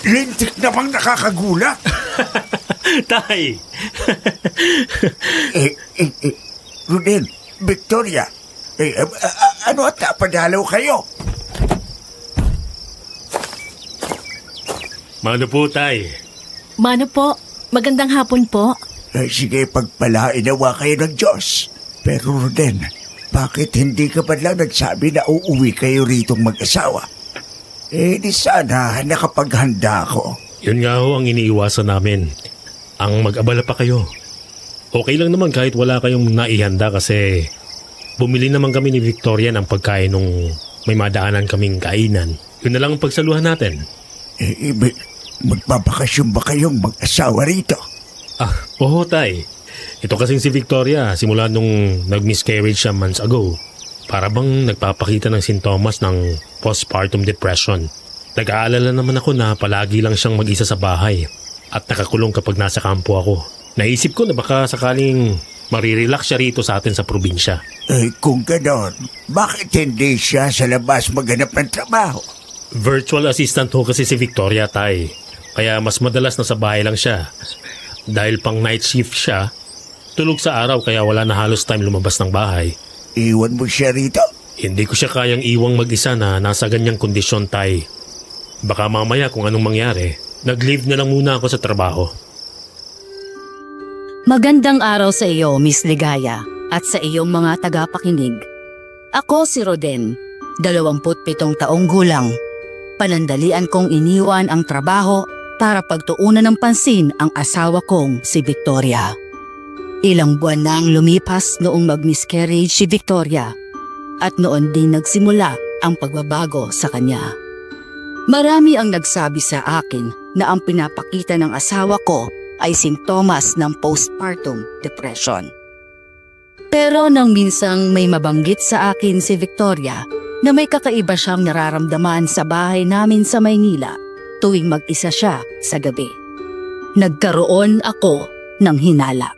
Lintik namang nakakagulat. Tay! Rodel, Victoria, ano at napadalaw kayo? Mano po, Tay? Mano po, magandang hapon po. Sige, pagpalain nawa kayo ng Diyos. Pero Rodel, bakit hindi ka ba lang nagsabi na uuwi kayo ritong mag-asawa? Di sana nakapaghanda ako. Yun nga ho ang iniiwasan namin. Ang mag-abala pa kayo. Okay lang naman kahit wala kayong naihanda kasi bumili naman kami ni Victoria ng pagkain nung may madaanan kaming kainan. Yun na lang ang pagsaluhan natin. Magbabakasyon ba kayong mag-asawa rito? Oo, Tay. Ito kasing si Victoria simula nung nag-miscarriage siya months ago. Para bang nagpapakita ng sintomas ng postpartum depression. Nag-aalala naman ako na palagi lang siyang mag-isa sa bahay at nakakulong kapag nasa kampo ako. Naisip ko na baka sakaling marirelax siya rito sa atin sa probinsya. Kung ganon, bakit hindi siya sa labas maghanap ng trabaho? Virtual assistant ho kasi si Victoria, Tay. Kaya mas madalas na sa bahay lang siya. Dahil pang night shift siya, tulog sa araw kaya wala na halos time lumabas ng bahay. Iwan mo siya rito? Hindi ko siya kayang iwang mag-isa na nasa ganyang kondisyon, Tay. Baka mamaya kung anong mangyari, nag-leave na lang muna ako sa trabaho. Magandang araw sa iyo, Miss Ligaya, at sa iyong mga tagapakinig. Ako si Roden, 27 taong gulang. Panandalian kong iniwan ang trabaho para pagtuunan ng pansin ang asawa kong si Victoria. Ilang buwan na ang lumipas noong mag-miscarriage si Victoria at noon din nagsimula ang pagbabago sa kanya. Marami ang nagsabi sa akin na ang pinapakita ng asawa ko ay sintomas ng postpartum depression. Pero nang minsang may mabanggit sa akin si Victoria na may kakaiba siyang nararamdaman sa bahay namin sa Maynila tuwing mag-isa siya sa gabi, nagkaroon ako ng hinala.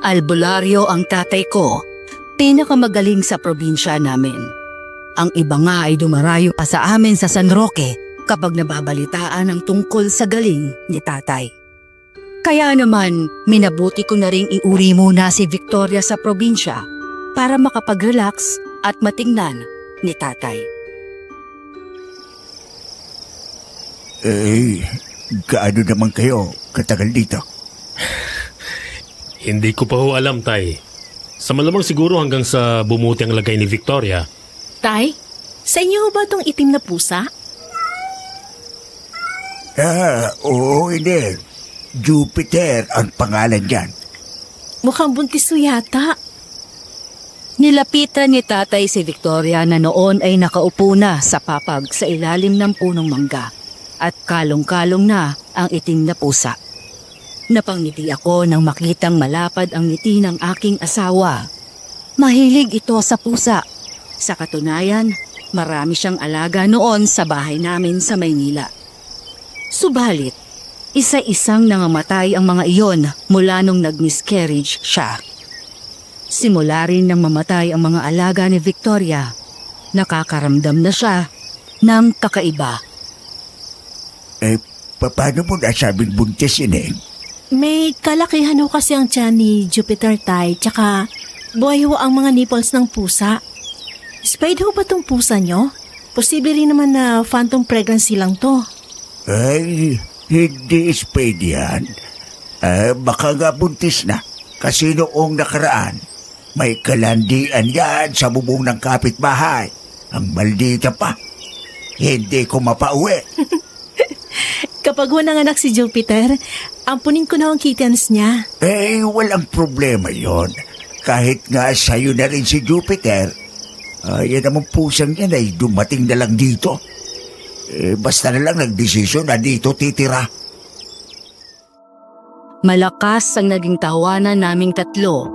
Albularyo ang tatay ko, pinakamagaling sa probinsya namin. Ang iba nga ay dumarayo pa sa amin sa San Roque kapag nababalitaan ang tungkol sa galing ni tatay. Kaya naman, minabuti ko na ring iuri muna si Victoria sa probinsya para makapag-relax at matingnan ni tatay. Gaano naman kayo katagal dito? Hindi ko pa ho alam, Tay. Sa malamang siguro hanggang sa bumuti ang lagay ni Victoria. Tay, sa inyo ba itong itim na pusa? Oo, hindi. Jupiter ang pangalan niyan. Mukhang buntis mo yata. Nilapitan ni tatay si Victoria na noon ay nakaupo na sa papag sa ilalim ng punong mangga at kalong-kalong na ang itim na pusa. Napangiti ako nang makitang malapad ang ngiti ng aking asawa. Mahilig ito sa pusa. Sa katunayan, marami siyang alaga noon sa bahay namin sa Maynila. Subalit, isa-isang nangamatay ang mga iyon mula nung nag-miscarriage siya. Simula rin nang mamatay ang mga alaga ni Victoria, nakakaramdam na siya ng kakaiba. Paano mo nasabing buntis yun? May kalakihan ho kasi ang tiyan ni Jupiter, Tay, tsaka buhay ho ang mga nipples ng pusa. Spayed ho ba tong pusa nyo? Posible rin naman na phantom pregnancy lang to. Ay, hindi spade yan. Baka nga buntis na. Kasi noong nakaraan, may kalandian yan sa bubong ng kapitbahay. Ang maldita pa. Hindi ko mapauwi. Kapag nanganak si Jupiter, ampunin ko na ang kittens niya. Walang problema yon. Kahit nga sa'yo na rin si Jupiter, yan namang pusang yan ay dumating na lang dito. Basta na lang nagdesisyon na dito titira. Malakas ang naging tawanan naming tatlo.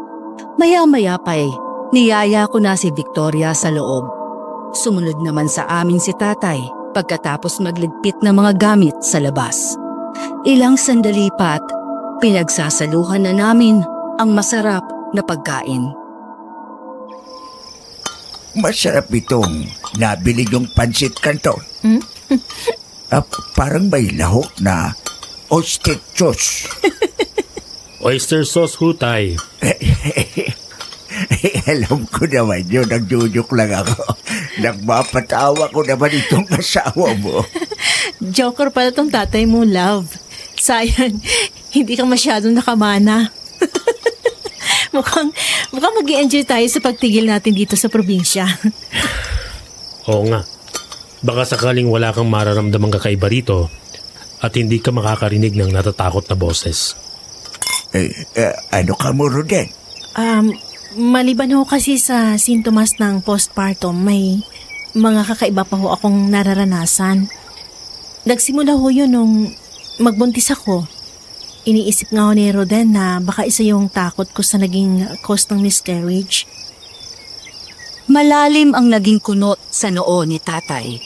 Maya-maya pa'y niyaya ko na si Victoria sa loob. Sumunod naman sa amin si tatay pagkatapos magligpit ng mga gamit sa labas. Ilang sandali pat, pinagsasaluhan na namin ang masarap na pagkain. Masarap itong nabili yung pansit canton. Parang may lahok na ostrich. Oyster sauce ho, Tay. Alam ko naman yun, nagjujuk lang ako. Nagmapatawa ko naman itong asawa mo. Joker pala tong tatay mo, love. Sayang, hindi ka masyadong nakamana. mukhang mag-i-enjoy tayo sa pagtigil natin dito sa probinsya. Oo nga. Baka sakaling wala kang mararamdamang kakaiba rito at hindi ka makakarinig ng natatakot na boses. Ano ka mo, Roden? Maliban ho kasi sa sintomas ng postpartum, may mga kakaiba pa ho akong nararanasan. Nagsimula ho yun nung magbuntis ako. Iniisip nga ho ni Roden na baka isa yung takot ko sa naging cause ng miscarriage. Malalim ang naging kunot sa noo ni tatay.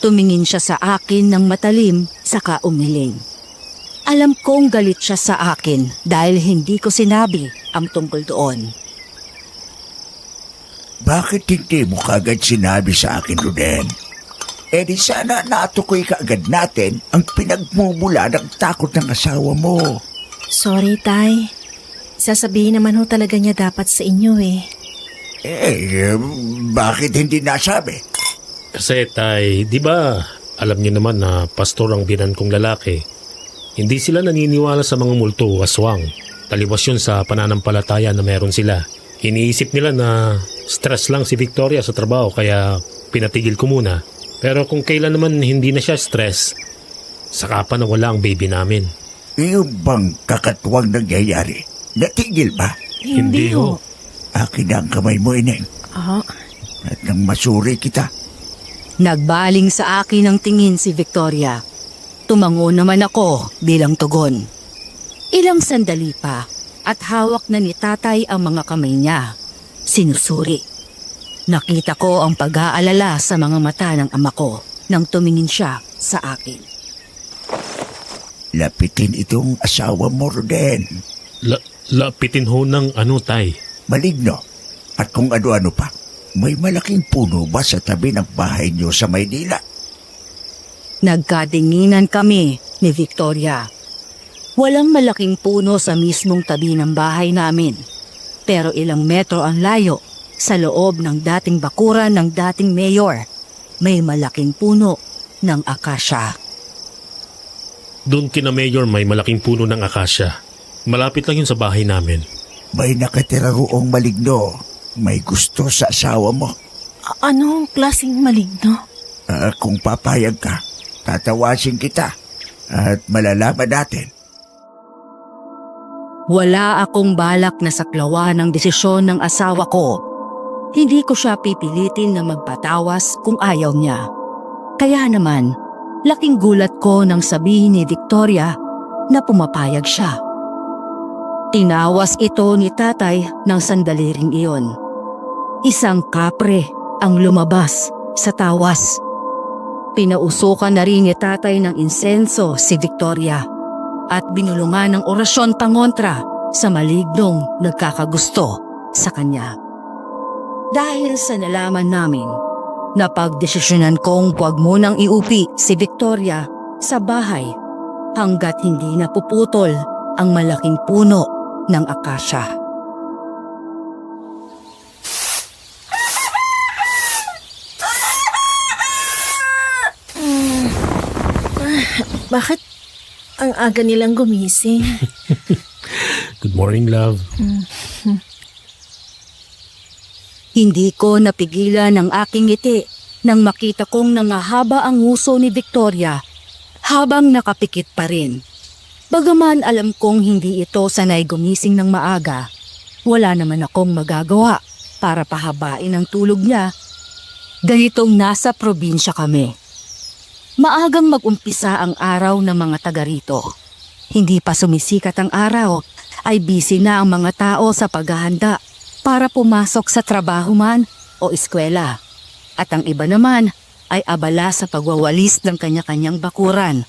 Tumingin siya sa akin ng matalim saka umiling. Alam kong galit siya sa akin dahil hindi ko sinabi ang tungkol doon. Bakit hindi mo kagad sinabi sa akin, Roden? Di sana natukoy kaagad natin ang pinagmumula ng takot ng asawa mo. Sorry, Tay. Sasabihin naman ho talaga niya dapat sa inyo eh. Bakit hindi nasabi? Kasi, Tay, di ba alam niyo naman na pastor ang binan kong lalaki? Hindi sila naniniwala sa mga multo o aswang. Taliwas yun sa pananampalataya na meron sila. Iniisip nila na stress lang si Victoria sa trabaho kaya pinatigil ko muna. Pero kung kailan naman hindi na siya stress, saka pa nawala ang baby namin. Yung bang kakatuwang nangyayari? Natigil ba? Hindi ho. Akin na ang kamay mo, Ineng. At nang masuri kita. Nagbaling sa akin ang tingin si Victoria. Tumango naman ako bilang tugon. Ilang sandali pa at hawak na ni tatay ang mga kamay niya. Sinusuri. Nakita ko ang pag-aalala sa mga mata ng ama ko nang tumingin siya sa akin. Lapitin itong asawa mo, Roden. Lapitin ho ng ano, Tay? Maligno. At kung ano-ano pa. May malaking puno ba sa tabi ng bahay niyo sa Maynila? Nagkatinginan kami ni Victoria. Walang malaking puno sa mismong tabi ng bahay namin. Pero ilang metro ang layo sa loob ng dating bakuran ng dating mayor. May malaking puno ng akasya. Doon kina Mayor may malaking puno ng akasya. Malapit lang yun sa bahay namin. May nakatira roong maligno. May gusto sa asawa mo. Anong klaseng maligno? Kung papayag ka, tatawasin kita. At malalaman natin. Wala akong balak na saklawan ang desisyon ng asawa ko. Hindi ko siya pipilitin na magpatawas kung ayaw niya. Kaya naman, laking gulat ko nang sabihin ni Victoria na pumapayag siya. Tinawas ito ni tatay ng sandali ring iyon. Isang kapre ang lumabas sa tawas. Pinausukan na rin ni tatay ng insenso si Victoria at binulungan ng orasyon pangontra sa malignong nagkakagusto sa kanya. Dahil sa nalaman namin, napagdesisyonan kong huwag munang iupi si Victoria sa bahay hanggat hindi napuputol ang malaking puno ng akasya. Bakit ang aga nilang gumising? Good morning, love. Hindi ko napigilan ang aking ngiti nang makita kong nangahaba ang nguso ni Victoria habang nakapikit pa rin. Bagaman alam kong hindi ito sanay gumising ng maaga, wala naman akong magagawa para pahabain ang tulog niya. Ganitong nasa probinsya kami. Maagang mag-umpisa ang araw ng mga taga rito. Hindi pa sumisikat ang araw, ay busy na ang mga tao sa paghahanda para pumasok sa trabaho man o eskwela. At ang iba naman ay abala sa pagwawalis ng kanya-kanyang bakuran.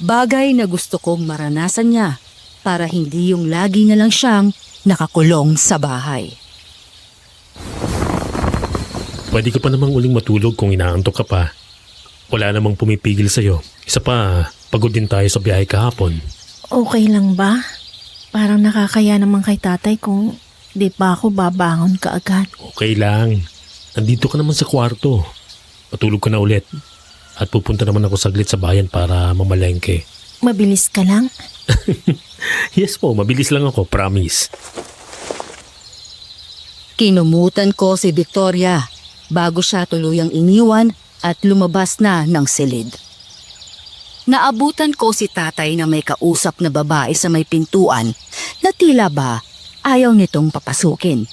Bagay na gusto kong maranasan niya para hindi yung lagi na lang siyang nakakulong sa bahay. Pwede ka pa namang uling matulog kung inaantok ka pa. Wala namang pumipigil sa'yo. Isa pa, pagod din tayo sa biyahe kahapon. Okay lang ba? Parang nakakaya naman kay tatay kung di pa ako babangon kaagad. Okay lang. Nandito ka naman sa kwarto. Matulog ka na ulit. At pupunta naman ako saglit sa bayan para mamalengke. Mabilis ka lang? Yes po, mabilis lang ako, promise. Kinumutan ko si Victoria bago siya tuluyang iniwan at lumabas na ng silid. Naabutan ko si tatay na may kausap na babae sa may pintuan na tila ba ayaw nitong papasukin.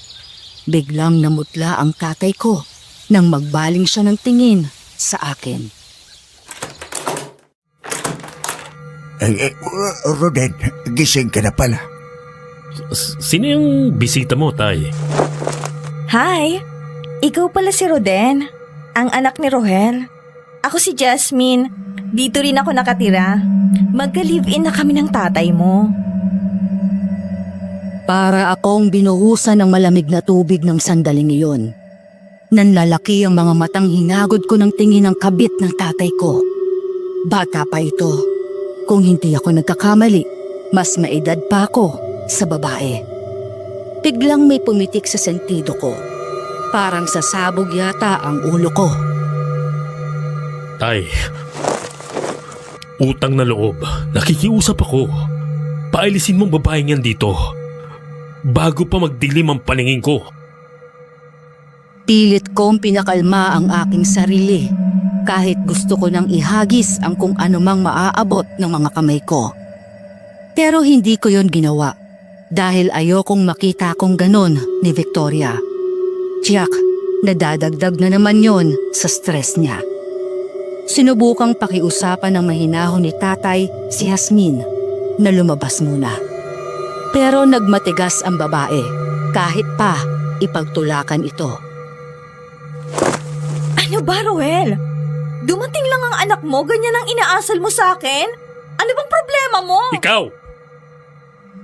Biglang namutla ang tatay ko nang magbaling siya ng tingin sa akin. Roden, gising ka na pala. Sino yung bisita mo, Tay? Hi! Ikaw pala si Roden, ang anak ni Rohel. Ako si Jasmine. Dito rin ako nakatira. Magka-live-in na kami ng tatay mo. Para akong binuhusan ng malamig na tubig ng sandaling iyon. Nanlalaki ang mga matang hinagod ko ng tingin ng kabit ng tatay ko. Bata pa ito. Kung hindi ako nagkakamali, mas maedad pa ako sa babae. Biglang may pumitik sa sentido ko. Parang sasabog yata ang ulo ko. Tay, utang na loob. Nakikiusap ako. Paalisin mong babaeng yan dito. Bago pa magdilim ang paningin ko. Pilit kong pinakalma ang aking sarili. Kahit gusto ko nang ihagis ang kung anumang maaabot ng mga kamay ko. Pero hindi ko yon ginawa. Dahil ayokong makita kong ganon ni Victoria. Tiyak, nadadagdag na naman yon sa stress niya. Sinubukang pakiusapan ng mahinahon ni tatay si Jasmine na lumabas muna. Pero nagmatigas ang babae kahit pa ipagtulakan ito. Ano ba, Rohel? Dumating lang ang anak mo, ganyan ang inaasal mo sa akin? Ano bang problema mo? Ikaw!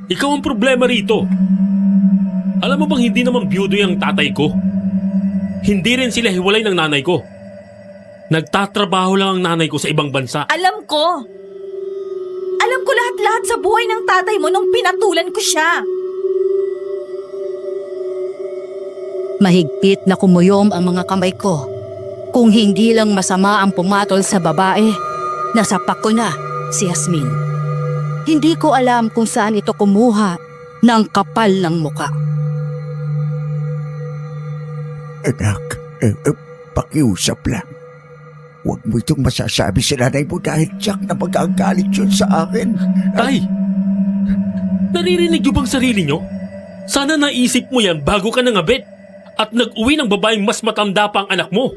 Ikaw ang problema rito. Alam mo bang hindi naman biyudo yung tatay ko? Hindi rin sila hiwalay ng nanay ko. Nagtatrabaho lang ang nanay ko sa ibang bansa. Alam ko. Alam ko lahat-lahat sa buhay ng tatay mo nung pinatulan ko siya. Mahigpit na kumuyom ang mga kamay ko. Kung hindi lang masama ang pumatol sa babae, nasapak ko na si Jasmine. Hindi ko alam kung saan ito kumuha ng kapal ng muka. Anak, pakiusap lang. Huwag mo itong masasabi sa nanay mo dahil tiyak na magagalit yun sa akin. Tay! Naririnig niyo bang sarili niyo? Sana naisip mo yan bago ka nangabit at nag-uwi ng babaeng mas matanda pa ang anak mo.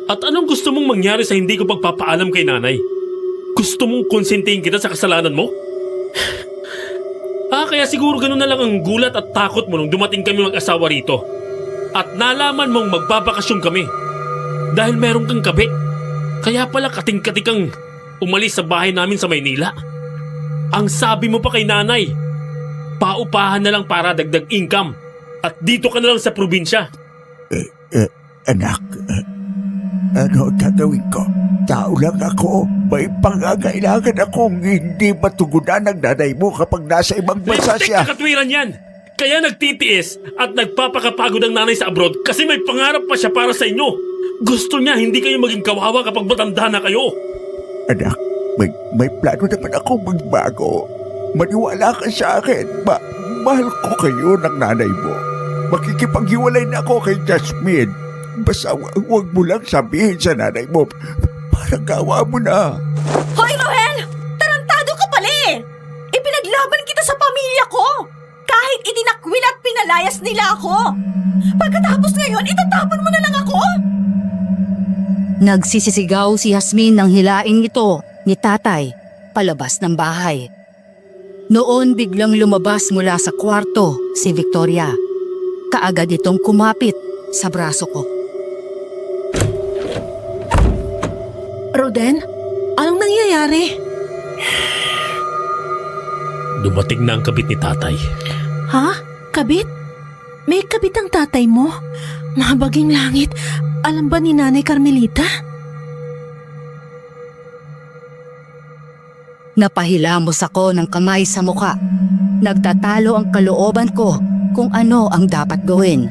At anong gusto mong mangyari sa hindi ko pagpapaalam kay nanay? Gusto mong konsintihin kita sa kasalanan mo? Kaya siguro ganun na lang ang gulat at takot mo nung dumating kami mag-asawa rito. At nalaman mong magbabakasyon kami. Dahil meron kang kabit. Kaya pala kating-katik kang umalis sa bahay namin sa Maynila. Ang sabi mo pa kay nanay, paupahan na lang para dagdag income. At dito ka na lang sa probinsya. Anak, ano gagawin ko? Tao lang ako. May pangangailangan akong hindi matugunan ng nanay mo kapag nasa ibang bansa May siya. na katwiran yan. Kaya nagtitiis at nagpapakapagod ang nanay sa abroad kasi may pangarap pa siya para sa inyo. Gusto niya hindi kayo maging kawawa kapag matanda na kayo. Anak, may plano naman akong magbago. Maniwala ka sa akin. Mahal ko kayo ng nanay mo. Makikipaghiwalay na ako kay Jasmine. Basta huwag mo lang sabihin sa nanay mo. Parang gawa mo na. Hoy, Rohel! Tarantado ka pala eh! Ipinaglaban kita sa pamilya ko! Kahit itinakwil at pinalayas nila ako! Pagkatapos ngayon, itatapon mo na lang ako? Nagsisisigaw si Jasmine nang hilain ito ni tatay palabas ng bahay. Noon biglang lumabas mula sa kwarto si Victoria. Kaagad itong kumapit sa braso ko. Roden, anong nangyayari? Dumating na ang kabit ni tatay. Ha? Kabit? May kabit ang tatay mo? Mabaging langit, alam ba ni Nanay Carmelita? Napahilamos ako ng kamay sa muka. Nagtatalo ang kalooban ko kung ano ang dapat gawin.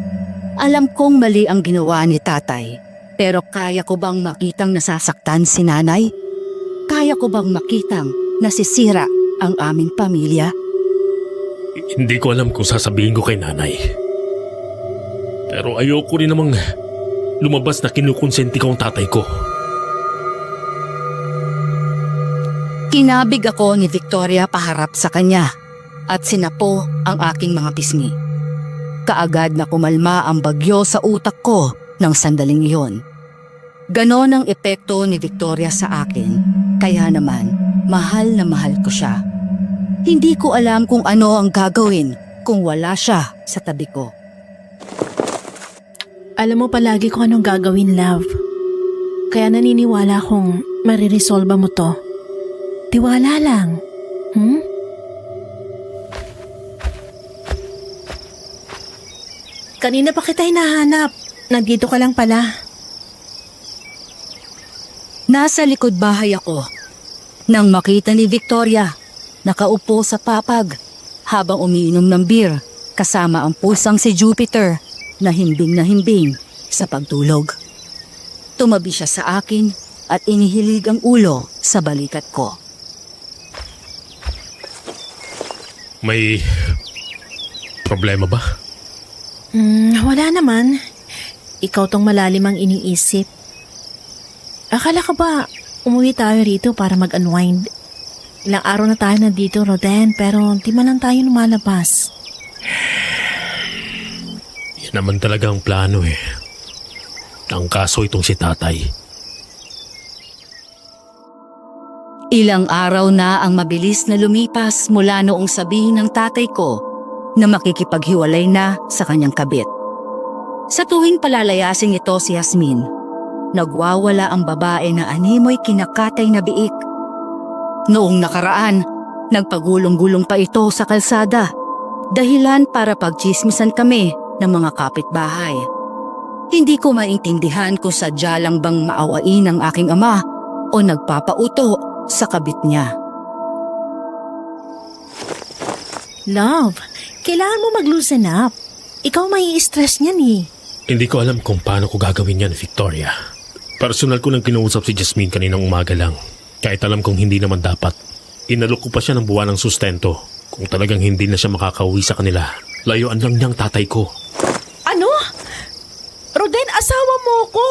Alam kong mali ang ginawa ni tatay, pero kaya ko bang makitang nasasaktan si nanay? Kaya ko bang makitang nasisira ang aming pamilya? Hindi ko alam kung sasabihin ko kay nanay. Pero ayoko rin namang lumabas na kinukonsenti ko ang tatay ko. Kinabig ako ni Victoria paharap sa kanya at sinapo ang aking mga pisngi. Kaagad na kumalma ang bagyo sa utak ko ng sandaling iyon. Ganon ang epekto ni Victoria sa akin, kaya naman mahal na mahal ko siya. Hindi ko alam kung ano ang gagawin kung wala siya sa tabi ko. Alam mo palagi kung anong gagawin, love. Kaya naniniwala akong mariresolba mo to. Tiwala lang. Kanina pa kita hinahanap. Nandito ka lang pala. Nasa likod bahay ako nang makita ni Victoria nakaupo sa papag habang umiinom ng beer kasama ang pusang si Jupiter na himbing sa pagtulog. Tumabi siya sa akin at inihilig ang ulo sa balikat ko. May problema ba? Wala naman. Ikaw tong malalim ang iniisip. Akala ka ba umuwi tayo rito para mag-unwind? Ilang araw na tayo nandito, Roden, pero di man lang tayo lumalabas. Yan naman talaga ang plano eh. Ang kaso itong si tatay. Ilang araw na ang mabilis na lumipas mula noong sabihin ng tatay ko na makikipaghiwalay na sa kanyang kabit. Sa tuwing palalayasin ito si Yasmin, nagwawala ang babae na animoy kinakatay na biik. Noong nakaraan, nagpagulong-gulong pa ito sa kalsada, dahilan para pagchismisan kami ng mga kapitbahay. Hindi ko maintindihan kung sadya lang bang maawain ang aking ama o nagpapauto sa kabit niya. Love, kailangan mo mag-loosen up. Ikaw may stress niyan eh. Hindi ko alam kung paano ko gagawin yan, Victoria. Personal ko nang kinausap si Jasmine kaninang umaga lang. Kahit alam kong hindi naman dapat. Inalok ko pa siya ng buwan ng sustento. Kung talagang hindi na siya makakauwi sa kanila, layuan lang niyang tatay ko. Ano? Roden, asawa mo ko.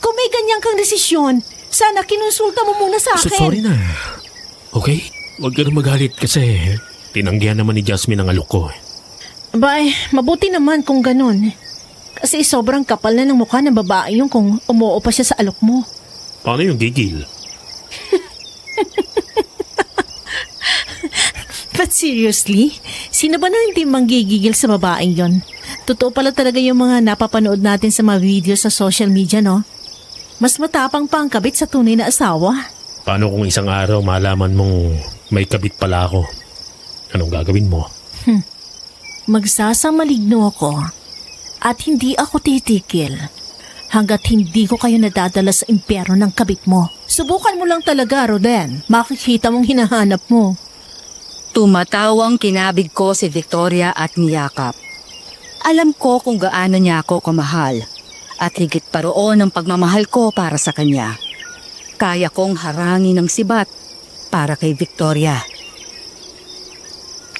Kung may ganyan kang desisyon, sana kinonsulta mo muna sa akin. Sorry na. Okay? Huwag ka na magalit kasi tinanggihan naman ni Jasmine ang alok ko. Bay, mabuti naman kung ganun. Kasi sobrang kapal na ng mukha ng babae yung kung umuo pa siya sa alok mo. Paano yung gigil? But seriously, sino ba na hindi manggigigil sa babaeng yon? Totoo pala talaga yung mga napapanood natin sa mga video sa social media, no? Mas matapang pa ang kabit sa tunay na asawa. Paano kung isang araw malaman mong may kabit pala ako? Anong gagawin mo? Magsasamaligno ako at hindi ako titikil hanggat hindi ko kayo nadadala sa impyerno ng kabit mo. Subukan mo lang talaga, Roden. Makikita mong hinahanap mo. Tumatawang kinabig ko si Victoria at niyakap. Alam ko kung gaano niya ako kamahal at higit pa roon ang pagmamahal ko para sa kanya. Kaya kong harangin ng sibat para kay Victoria.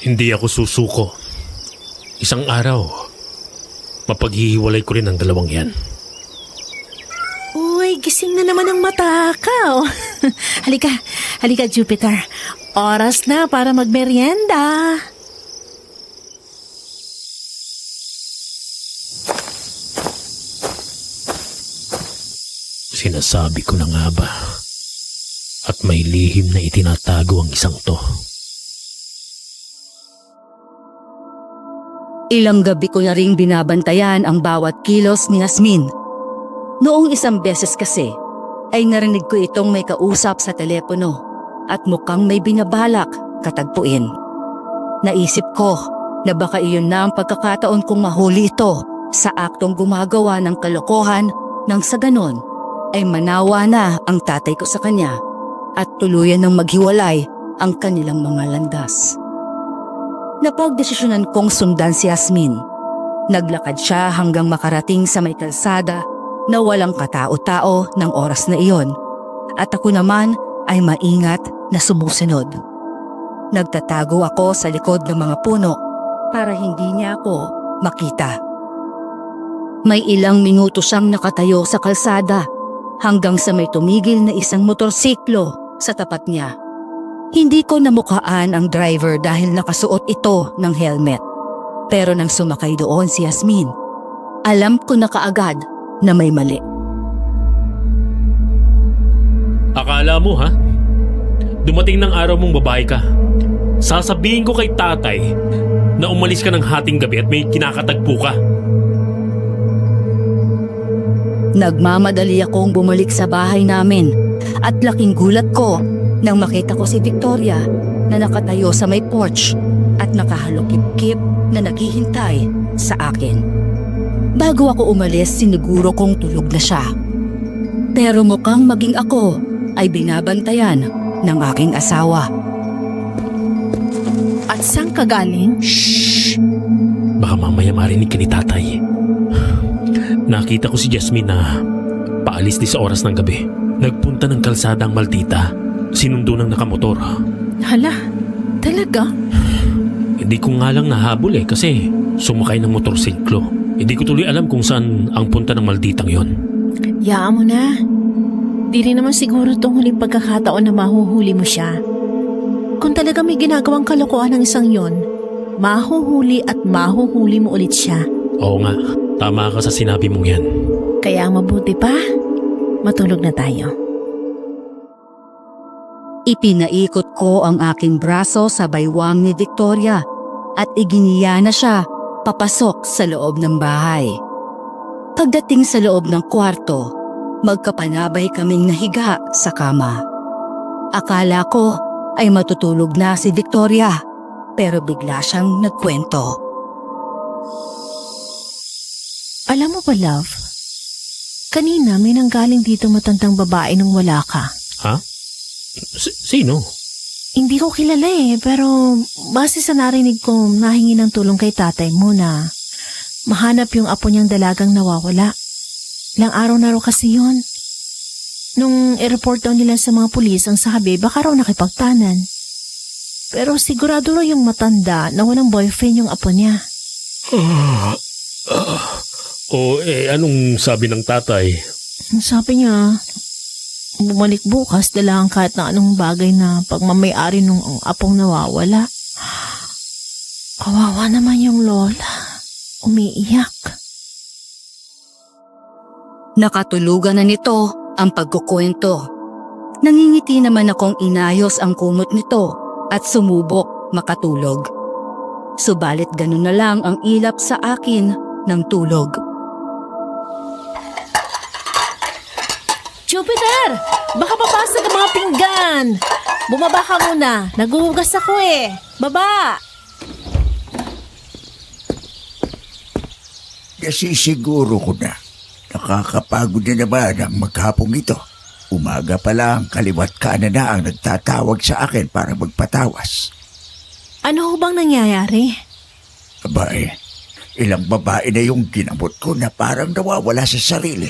Hindi ako susuko. Isang araw, mapaghihiwalay ko rin ang dalawang yan. Uy, gising na naman ang matakaw. halika Jupiter. Oras na para magmerienda. Sinasabi ko na nga ba? At may lihim na itinatago ang isang to. Ilang gabi ko na ring binabantayan ang bawat kilos ni Yasmin. Noong isang beses kasi, ay narinig ko itong may kausap sa telepono at mukhang may binabalak katagpuin. Naisip ko na baka iyon na ang pagkakataon kong mahuli ito sa aktong gumagawa ng kalokohan nang sa ganon ay manawa na ang tatay ko sa kanya at tuluyan ng maghiwalay ang kanilang mga landas. Napagdesisyonan kong sundan si Yasmin. Naglakad siya hanggang makarating sa may kalsada na walang katao-tao ng oras na iyon, at ako naman ay maingat na sumusunod. Nagtatago ako sa likod ng mga puno para hindi niya ako makita. May ilang minuto siyang nakatayo sa kalsada hanggang sa may tumigil na isang motorsiklo sa tapat niya. Hindi ko namukhaan ang driver dahil nakasuot ito ng helmet. Pero nang sumakay doon si Yasmin, alam ko na kaagad na may mali. Akala mo ha? Dumating ng araw mong babae ka. Sasabihin ko kay tatay na umalis ka ng hating gabi at may kinakatagpo ka. Nagmamadali akong bumalik sa bahay namin at laking gulat ko nang makita ko si Victoria na nakatayo sa may porch at nakahalukip-kip na naghihintay sa akin. Bago ako umalis, siniguro kong tulog na siya. Pero mukhang maging ako ay binabantayan ng aking asawa. At saan ka galing? Shhh! Baka mamaya marinig ka ni tatay. Nakita ko si Jasmine na paalis din sa oras ng gabi. Nagpunta ng kalsada ang Maldita. Sinundo ng nakamotor. Hala, talaga? Hindi ko nga lang nahabol kasi sumakay ng motorsiklo. Hindi ko tuloy alam kung saan ang punta ng Malditang yon. Yaan mo na. Di rin naman siguro itong huling pagkakataon na mahuhuli mo siya. Kung talaga may ginagawang kalokohan ng isang yon, mahuhuli at mahuhuli mo ulit siya. Oo nga, tama ka sa sinabi mong yan. Kaya ang mabuti pa, matulog na tayo. Ipinaikot ko ang aking braso sa baywang ni Victoria at iginiya na siya papasok sa loob ng bahay. Pagdating sa loob ng kwarto, magkapanabay kaming nahiga sa kama. Akala ko ay matutulog na si Victoria, pero bigla siyang nagkwento. Alam mo ba, love? Kanina may nanggaling dito matandang babae nung wala ka. Ha? Sino? Hindi ko kilala pero base sa narinig ko, nahingi ng tulong kay tatay mo na mahanap yung apo niyang dalagang nawawala. Ilang araw na raw kasi yun. Nung i-report daw nila sa mga pulis ang sabi, baka raw nakipagtanan. Pero sigurado raw yung matanda na walang boyfriend yung apo niya. Anong sabi ng tatay? Sabi niya, bumalik bukas dala ang kahit na anong bagay na pagmamayari nung apong nawawala. Kawawa naman yung lola. Umiiyak. Nakatulugan na nito ang pagkukwento. Nangingiti naman akong inayos ang kumot nito at sumubok makatulog. Subalit ganun na lang ang ilap sa akin ng tulog. Jupiter! Baka papasag ang mga pinggan! Bumaba ka muna. Naguhugas ako Baba! Kasi siguro ko na. Nakakapagod na naman ang maghapong ito. Umaga pa lang, kaliwat kanan na ang nagtatawag sa akin para magpatawas. Ano ho bang nangyayari? Abay, ilang babae na yung ginamot ko na parang nawawala sa sarili.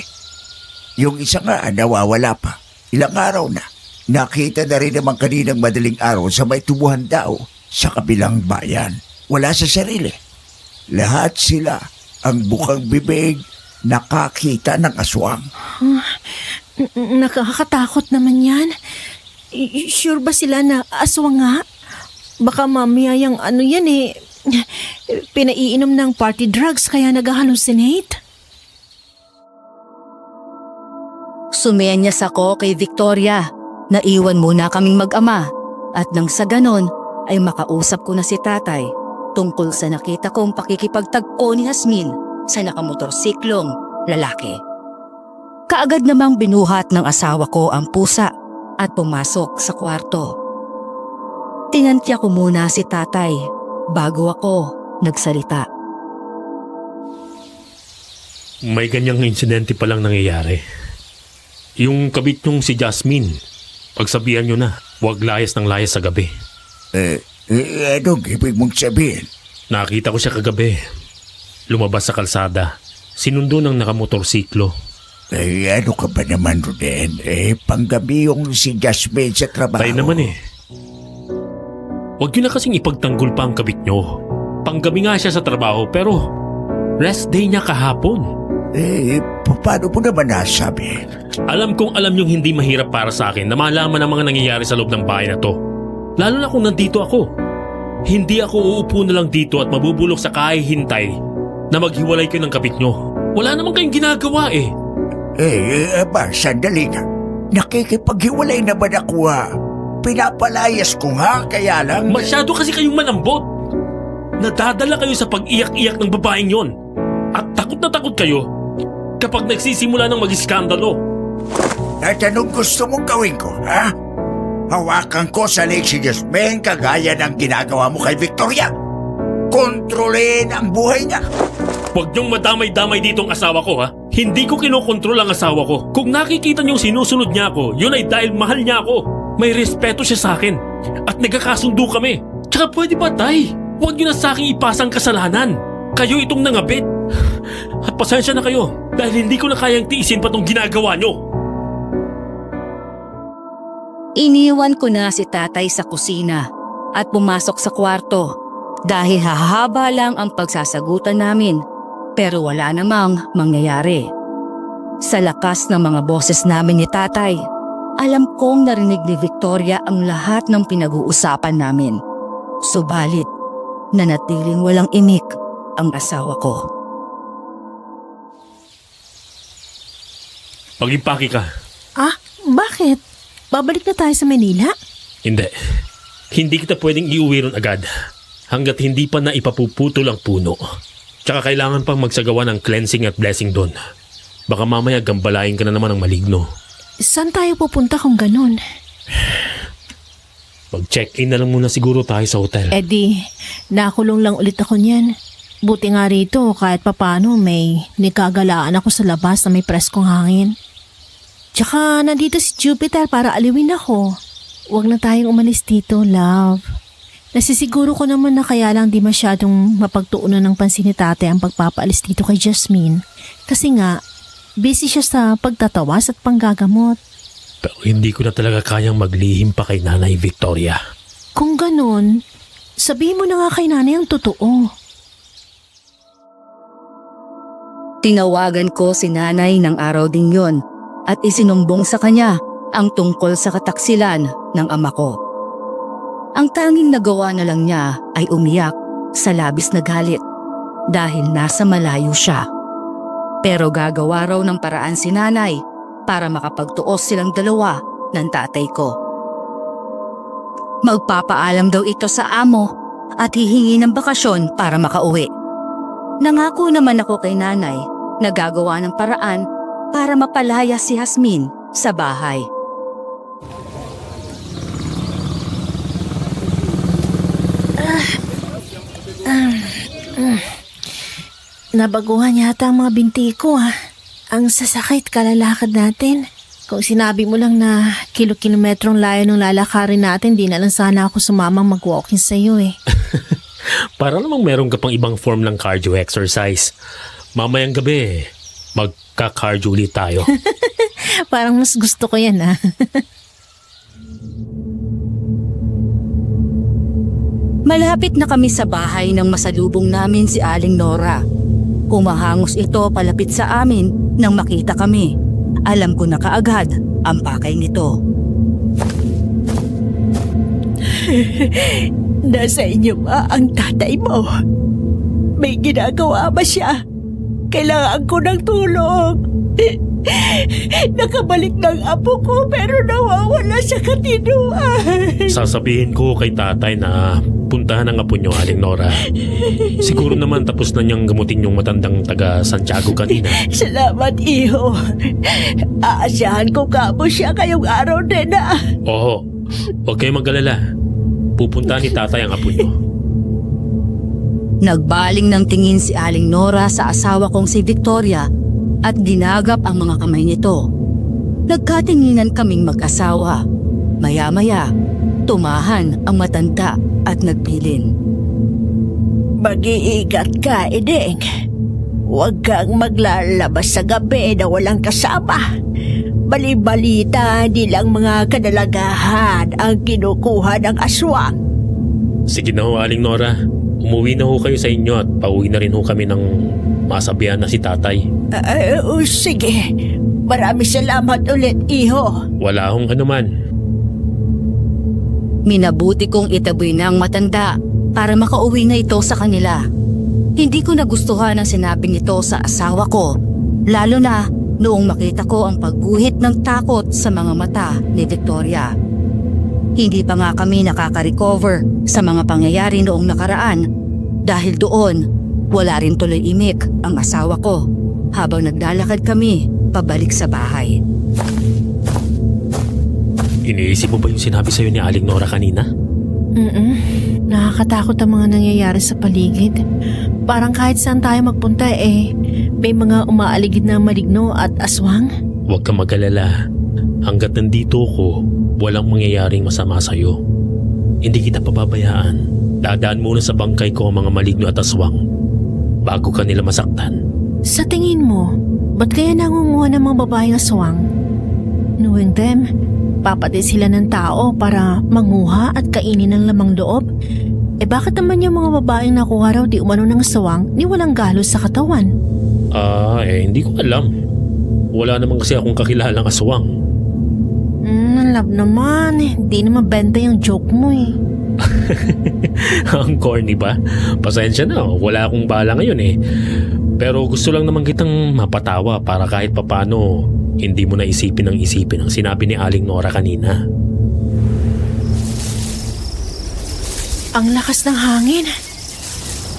Yung isa nga nawawala pa. Ilang araw na. Nakita na rin naman kaninang madaling araw sa may tubuhan daw sa kabilang bayan. Wala sa sarili. Lahat sila ang bukang bibig, nakakita ng aswang. Nakakatakot naman yan. Sure ba sila na aswang nga? Baka mamaya yung pinaiinom ng party drugs kaya nag-hallucinate? Sumenyas ako kay Victoria. Naiwan muna kaming mag-ama at nang sa ganon ay makausap ko na si tatay tungkol sa nakita kong pakikipagtagpo ni Yasmin sa nakamotorsiklong lalaki. Kaagad namang binuhat ng asawa ko ang pusa at pumasok sa kwarto. Tinantya ko muna si tatay bago ako nagsalita. May ganyang insidente palang nangyayari. Yung kabit niyong si Jasmine, pagsabihan niyo na. Huwag layas ng layas sa gabi. Anong ibig mong sabihin? Nakita ko siya kagabi. Lumabas sa kalsada. Sinundo ng nakamotorsiklo. Ano ka ba naman, Roden? Panggabi yung si Jasmine sa trabaho. Tayo naman eh. Huwag yun na kasing ipagtanggol pa ang kabit nyo. Panggabi nga siya sa trabaho pero rest day niya kahapon. Paano mo naman nasabi? Alam kong alam yung hindi mahirap para sa akin na malaman ang mga nangyayari sa loob ng bahay na to. Lalo na kung nandito ako. Hindi ako uupo na lang dito at mabubulok sa kahihintay na maghiwalay kayo ng kabit nyo. Wala naman kayong ginagawa eh. Sandali nga. Nakikipaghiwalay naman ako Pinapalayas ko nga, kaya lang... Masyado kasi kayong malambot. Nadadala kayo sa pag-iyak-iyak ng babaeng yon. At takot na takot kayo kapag nagsisimula ng mag-iskandalo. At anong gusto mong gawin ko, ha? Hawakan ko sa leg si Jasmine kagaya ng ginagawa mo kay Victoria. Kontrolin ang buhay niya. Huwag niyong madamay-damay dito ang asawa ko, ha? Hindi ko kinokontrol ang asawa ko. Kung nakikita niyong sinusunod niya ako, yun ay dahil mahal niya ako. May respeto siya sa akin. At nagkakasundo kami. Tsaka pwede ba, Tay? Huwag niyo na sa akin ipasang kasalanan. Kayo itong nangabit. At pasensya na kayo dahil hindi ko na kayang tiisin pa tong ginagawa niyo. Iniwan ko na si tatay sa kusina at pumasok sa kwarto dahil hahaba lang ang pagsasagutan namin pero wala namang mangyayari. Sa lakas ng mga boses namin ni tatay, alam kong narinig ni Victoria ang lahat ng pinag-uusapan namin. Subalit, nanatiling walang imik ang asawa ko. Mag-impake ka. Bakit? Babalik na tayo sa Manila? Hindi. Hindi kita pwedeng iuwi ron agad hanggat hindi pa na ipapuputol ang puno. Tsaka kailangan pang magsagawa ng cleansing at blessing doon. Baka mamaya gambalain ka na naman ng maligno. Saan tayo pupunta kung ganun? Mag-check-in na lang muna siguro tayo sa hotel. Nakulong lang ulit ako niyan. Buti nga rito kahit papano may nagkagalaan ako sa labas na may preskong hangin. Tsaka nandito si Jupiter para aliwin ako. Huwag na tayong umalis dito, love. Nasisiguro ko naman na kaya lang di masyadong mapagtuunan ng pansin ni tate ang pagpapaalis dito kay Jasmine. Kasi nga, busy siya sa pagtatawas at panggagamot. Pero hindi ko na talaga kayang maglihim pa kay Nanay Victoria. Kung ganun, sabihin mo na nga kay nanay ang totoo. Tinawagan ko si nanay ng araw ding yon at isinumbong sa kanya ang tungkol sa kataksilan ng ama ko. Ang tanging nagawa na lang niya ay umiyak sa labis na galit dahil nasa malayo siya. Pero gagawa raw ng paraan si nanay para makapagtuos silang dalawa ng tatay ko. Magpapaalam daw ito sa amo at hihingi ng bakasyon para makauwi. Nangako naman ako kay nanay na gagawa ng paraan para mapalaya si Jasmine sa bahay. Nabaguhan yata ang mga binti ko Ang sasakit kalalakad natin. Kung sinabi mo lang na kilo-kilometrong layo ng lalakarin natin, di na lang sana ako sumamang mag-walking sa'yo Para namang meron ka pang ibang form ng cardio exercise. Mamayang gabi, magka-cardio ulit tayo. Parang mas gusto ko yan Malapit na kami sa bahay nang masalubong namin si Aling Nora. Humahangos ito palapit sa amin nang makita kami. Alam ko na kaagad ang pakay nito. Nasa inyo ba ang tatay mo? May ginagawa ba siya? Kailangan ko ng tulong. Nakabalik ng apo ko pero nawawala sa katinuan. Sasabihin ko kay tatay na puntahan ang apo niyo, Aling Nora. Siguro naman tapos na niyang gamutin yung matandang taga Santiago kanina. Salamat, iho. Aasyahan ko kamo siya kayong araw din Oo, huwag kayong mag-alala. Pupuntahan ni tatay ang apo niyo. Nagbaling ng tingin si Aling Nora sa asawa kong si Victoria at ginagap ang mga kamay nito. Nagkatinginan kaming mag-asawa. Maya-maya, tumahan ang matanda at nagbilin. Mag-iingat ka, Edeng. Huwag kang maglalabas sa gabi na walang kasama. Bali-balita, di lang mga kadalagahan ang kinukuha ng aswang. Sige na ho, Aling Nora. Umuwi na ho kayo sa inyo at pauwi na rin ho kami ng masabihan na si tatay. Sige. Maraming salamat ulit, iho. Wala hong anuman. Minabuti kong itaboy na ang matanda para makauwi na ito sa kanila. Hindi ko nagustuhan ang sinabing ito sa asawa ko, lalo na noong makita ko ang pagguhit ng takot sa mga mata ni Victoria. Hindi pa nga kami nakaka-recover sa mga pangyayari noong nakaraan dahil doon wala rin tuloy imik ang asawa ko habang naglalakad kami pabalik sa bahay. Iniisip mo ba yung sinabi sa'yo ni Aling Nora kanina? Nakakatakot ang mga nangyayari sa paligid. Parang kahit saan tayo magpunta may mga umaaligid na maligno at aswang. Huwag kang mag-alala. Hanggat nandito ko, walang mangyayaring masama sa'yo. Hindi kita pababayaan. Dadaan muna sa bangkay ko ang mga maligno at aswang bago ka nila masaktan. Sa tingin mo, ba't kaya nangunguha ng mga babaeng aswang? Knowing them, papatay sila ng tao para manguha at kainin ng lamang loob. Bakit naman yung mga babaeng nakuha raw di umano ng aswang ni walang galos sa katawan? Hindi ko alam. Wala naman kasi akong kakilalang aswang. Love naman. Di naman benta yung joke mo eh. Ang corny ba? Pasensya na, wala akong bala ngayon eh. Pero gusto lang naman kitang mapatawa para kahit papano hindi mo na isipin ang sinabi ni Aling Nora kanina. Ang lakas ng hangin.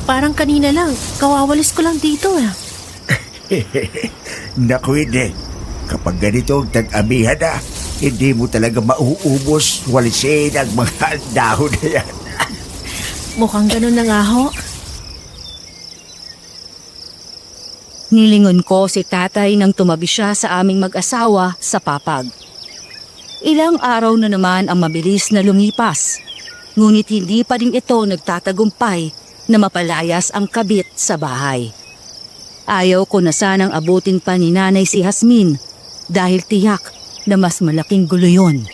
Parang kanina lang, kawawalis ko lang dito eh. Naku, Edeng. Kapag ganito ang tag-amihan na, hindi mo talaga mauubos walisin ang mga dahon na yan. Mukhang ganun na nga ho. Nilingon ko si tatay nang tumabi siya sa aming mag-asawa sa papag. Ilang araw na naman ang mabilis na lumipas, ngunit hindi pa rin ito nagtatagumpay na mapalayas ang kabit sa bahay. Ayaw ko na sanang abutin pa ni nanay si Jasmine dahil tiyak na mas malaking gulo yun.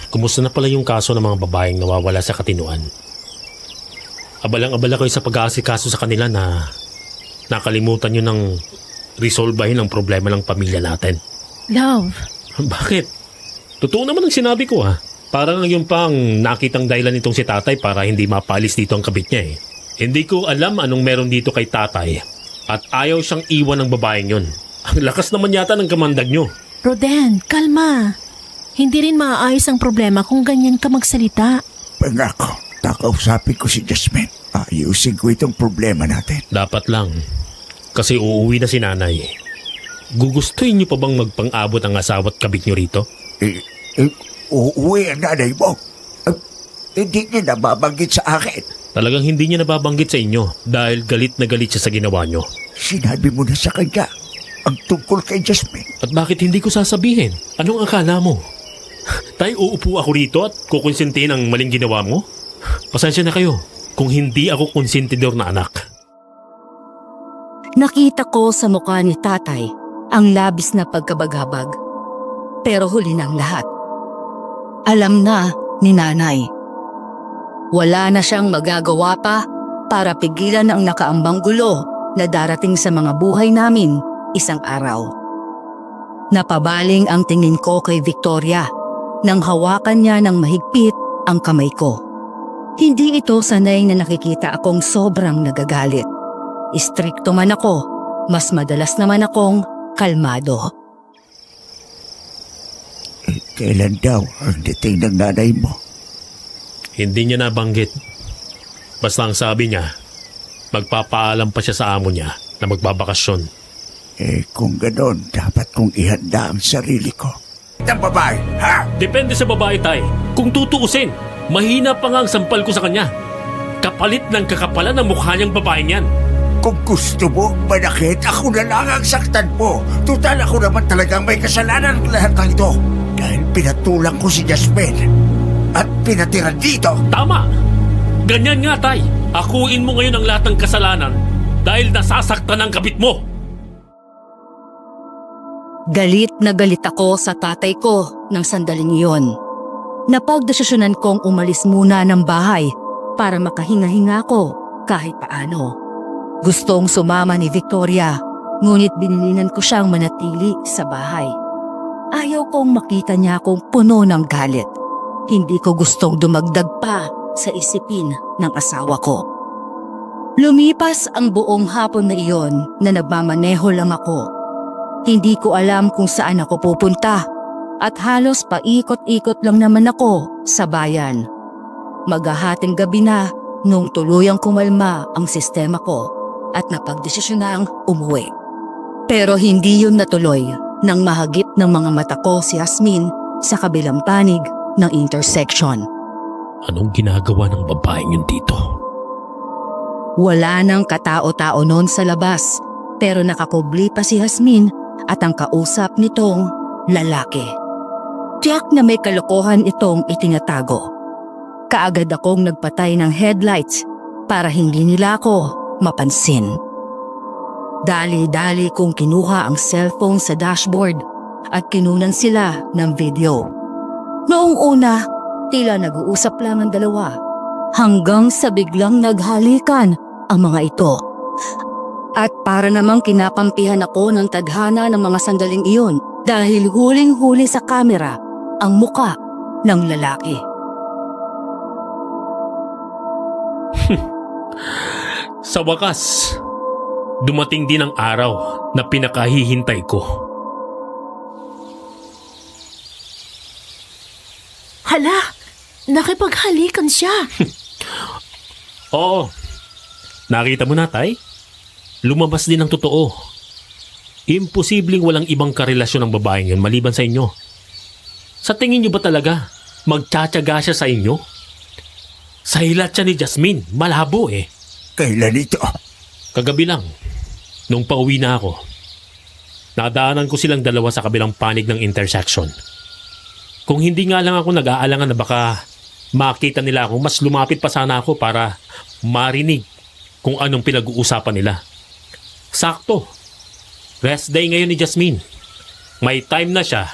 Kumusta na pala yung kaso ng mga babaeng nawawala sa Katinuan? Abalang-abala kayo sa pag-aasikaso sa kanila na nakalimutan nyo ng resolbahin ang problema ng pamilya natin. Love. Bakit? Totoo naman ang sinabi ko ha. Parang yung pang nakitang dahilan nitong si tatay para hindi mapalis dito ang kabit niya eh. Hindi ko alam anong meron dito kay tatay at ayaw siyang iwan ng babaeng yun. Ang lakas naman yata ng kamandag nyo. Roden, kalma. Hindi rin maaayos ang problema kung ganyan ka magsalita. Pangako, kakausapin ko si Jasmine. Ayusin ko itong problema natin. Dapat lang. Kasi uuwi na si nanay. Gugustuhin niyo pa bang magpang-abot ang asawa at kabit niyo rito? Uuwi ang nanay mo. Hindi niya nababanggit sa akin. Talagang hindi niya nababanggit sa inyo dahil galit na galit siya sa ginawa niyo. Sinabi mo na sa kanya ang tungkol kay Jasmine. At bakit hindi ko sasabihin? Anong akala mo? Tay, uupo ako rito at kukonsintihin ang maling ginawa mo? Pasensya na kayo kung hindi ako konsentidor na anak. Nakita ko sa mukha ni tatay ang labis na pagkabagabag. Pero huli ng lahat, alam na ni nanay. Wala na siyang magagawa pa para pigilan ang nakaambang gulo na darating sa mga buhay namin isang araw. Napabaling ang tingin ko kay Victoria nang hawakan niya ng mahigpit ang kamay ko. Hindi ito sanay na nakikita akong sobrang nagagalit. Istrikto man ako, mas madalas naman akong kalmado. Kailan daw ang dating ng nanay mo? Hindi niya nabanggit. Basta ang sabi niya, magpapaalam pa siya sa amo niya na magbabakasyon. Kung ganon, dapat kong ihanda ang sarili ko. Ang babae, ha? Depende sa babae, tay. Kung tutuusin, mahina pa nga ang sampal ko sa kanya. Kapalit ng kakapalan ng mukha niyang babaeng yan. Kung gusto mo manakit, ako na lang ang saktan mo. Tutal ako naman talagang may kasalanan ng lahat ng ito. pinatulang ko si Jasmine at pinatira dito. Tama! Ganyan nga, Tay. Akuin mo ngayon ang lahat ng kasalanan dahil nasasaktan ang kabit mo. Galit na galit ako sa tatay ko ng sandaling iyon. Napagdesisyonan kong umalis muna ng bahay para makahinga-hinga ko kahit paano. Gustong sumama ni Victoria, ngunit binilinan ko siyang manatili sa bahay. Ayaw kong makita niya akong puno ng galit. Hindi ko gustong dumagdag pa sa isipin ng asawa ko. Lumipas ang buong hapon na iyon na nagmamaneho lang ako. Hindi ko alam kung saan ako pupunta at halos paikot-ikot lang naman ako sa bayan. Maghahating gabi na nung tuluyang kumalma ang sistema ko at napagdesisyonang umuwi. Pero hindi yun natuloy nang mahagip ng mga mata ko si Jasmine sa kabilang panig ng intersection. Anong ginagawa ng babaeng yun dito? Wala nang katao-tao noon sa labas pero nakakubli pa si Jasmine at ang kausap nitong lalaki. Tiyak na may kalokohan itong itinatago. Kaagad akong nagpatay ng headlights para hindi nila ako mapansin. Dali-dali kong kinuha ang cellphone sa dashboard at kinunan sila ng video. Noong una, tila nag-uusap lang ang dalawa hanggang sa biglang naghalikan ang mga ito. At para namang kinapampihan ako ng tadhana ng mga sandaling iyon dahil huling-huli sa kamera ang muka ng lalaki. Sa wakas, dumating din ang araw na pinakahihintay ko. Hala, nakipaghalikan siya. Oo. Nakita mo na, Tay? Lumabas din ang totoo. Imposibleng walang ibang karelasyon ng babaeng yun maliban sa inyo. Sa tingin niyo ba talaga magtsatsaga siya sa inyo? Sa hilat siya ni Jasmine, malabo eh. Kailan ito? Kagabi lang, nung pauwi na ako, nadaanan ko silang dalawa sa kabilang panig ng intersection. Kung hindi nga lang ako nag-aalangan na baka makita nila ako, mas lumapit pa sana ako para marinig kung anong pinag-uusapan nila. Sakto, rest day ngayon ni Jasmine. May time na siya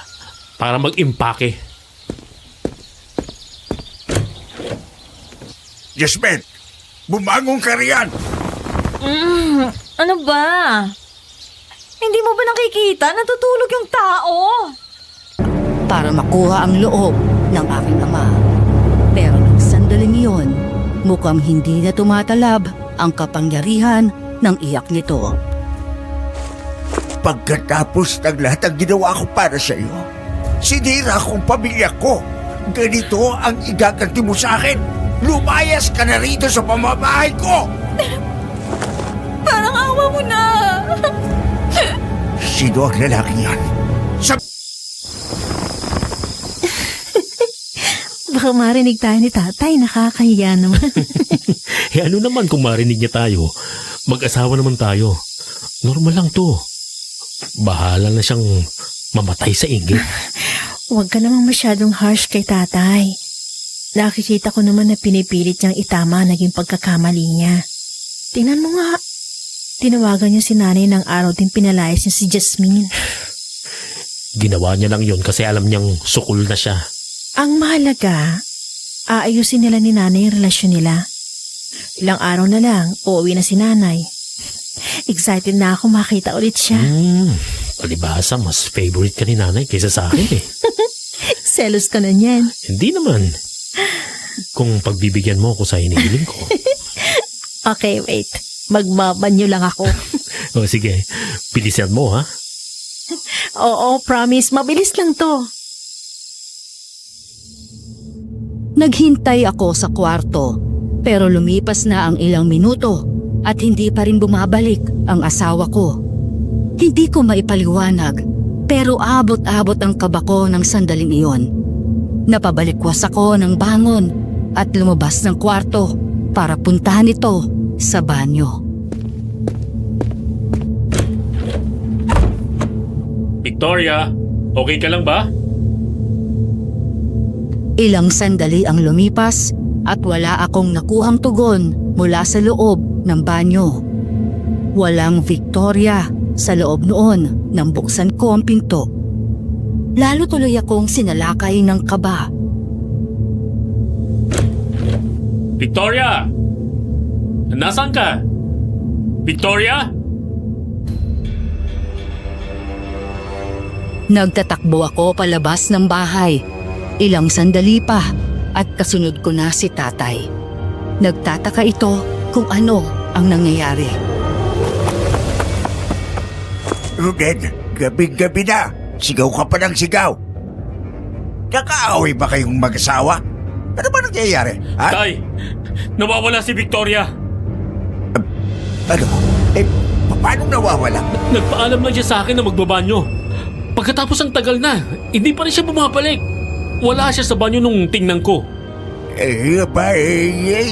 para mag-impake. Jasmine, bumangon ka riyan! Ano ba? Hindi mo ba nakikita? Natutulog yung tao. Para makuha ang loob ng aking ama. Pero nang sandaling iyon, mukhang hindi na tumatalab ang kapangyarihan ng iyak nito. Pagkatapos ng lahat ng ginawa ko para sa iyo, sinira kong pamilya ko. Ganito ang igaganti mo sa akin. Lumayas ka na rito sa pamamahay ko! Parang awa mo na. Sino ang lalaki yan? Baka marinig tayo ni tatay, nakakahiya naman. Eh ano naman kung marinig niya tayo? Mag-asawa naman tayo. Normal lang to. Bahala na siyang mamatay sa inggit. Huwag ka namang masyadong harsh kay tatay. Nakikita ko naman na pinipilit niyang itama naging pagkakamali niya. Tingnan mo nga. Tinawagan niya si nanay ng araw din pinalayas niya si Jasmine. Ginawa niya lang yun kasi alam niyang sukul na siya. Ang mahalaga, aayusin nila ni nanay yung relasyon nila. Ilang araw na lang, uuwi na si nanay. Excited na ako makita ulit siya. Palibhasa, mas favorite ka ni nanay kaysa sa akin eh. Selos ka na niyan. Hindi naman. Kung pagbibigyan mo ako sa hinihiling ko. Okay, wait. Magbabanyo lang ako. O sige, bilisan mo ha. Oo, promise. Mabilis lang to. Naghintay ako sa kwarto, pero lumipas na ang ilang minuto at hindi pa rin bumabalik ang asawa ko. Hindi ko maipaliwanag, pero abot-abot ang kaba ko ng sandaling iyon. Napabalikwas ako ng bangon at lumabas ng kwarto para puntahan ito sa banyo. Victoria, okay ka lang ba? Ilang sandali ang lumipas at wala akong nakuhang tugon mula sa loob ng banyo. Walang Victoria sa loob noon nang buksan ko ang pinto. Lalo tuloy akong sinalakay ng kaba. Victoria! Nasaan ka? Victoria? Nagtatakbo ako palabas ng bahay. Ilang sandali pa at kasunod ko na si tatay. Nagtataka ito kung ano ang nangyayari. Ruden, gabi-gabi na. Sigaw ka pa ng sigaw. Nakaaway ba kayong mag-asawa? Ano ba nangyayari? Ha? Tay! Nawawala si Victoria! Ano? Paano nawawala? Nagpaalam lang siya sa akin na magbabanyo. Pagkatapos ang tagal na, hindi pa rin siya bumabalik. Wala siya sa banyo nung tingnan ko.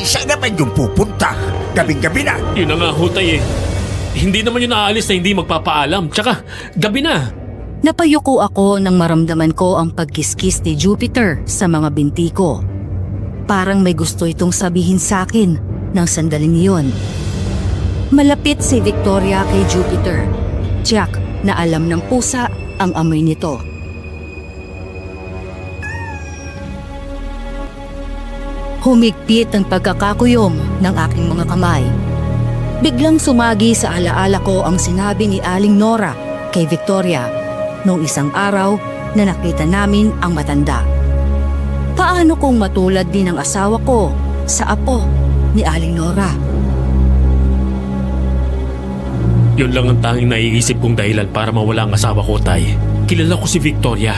Saan naman yung pupunta? Gabing-gabi na. Yun na nga ho, Tay eh. Hindi naman yun aalis na hindi magpapaalam. Tsaka, gabi na. Napayuko ako nang maramdaman ko ang pagkiskis ni Jupiter sa mga binti ko. Parang may gusto itong sabihin sa akin ng sandaling iyon. Malapit si Victoria kay Jupiter. Jack na alam ng pusa ang amoy nito. Humigpit ang pagkakakuyom ng aking mga kamay. Biglang sumagi sa alaala ko ang sinabi ni Aling Nora kay Victoria noong isang araw na nakita namin ang matanda. Paano kung matulad din ang asawa ko sa apo ni Aling Nora? Yun lang ang tanging naiisip kong dahilan para mawala ang asawa ko, Tay. Kilala ko si Victoria.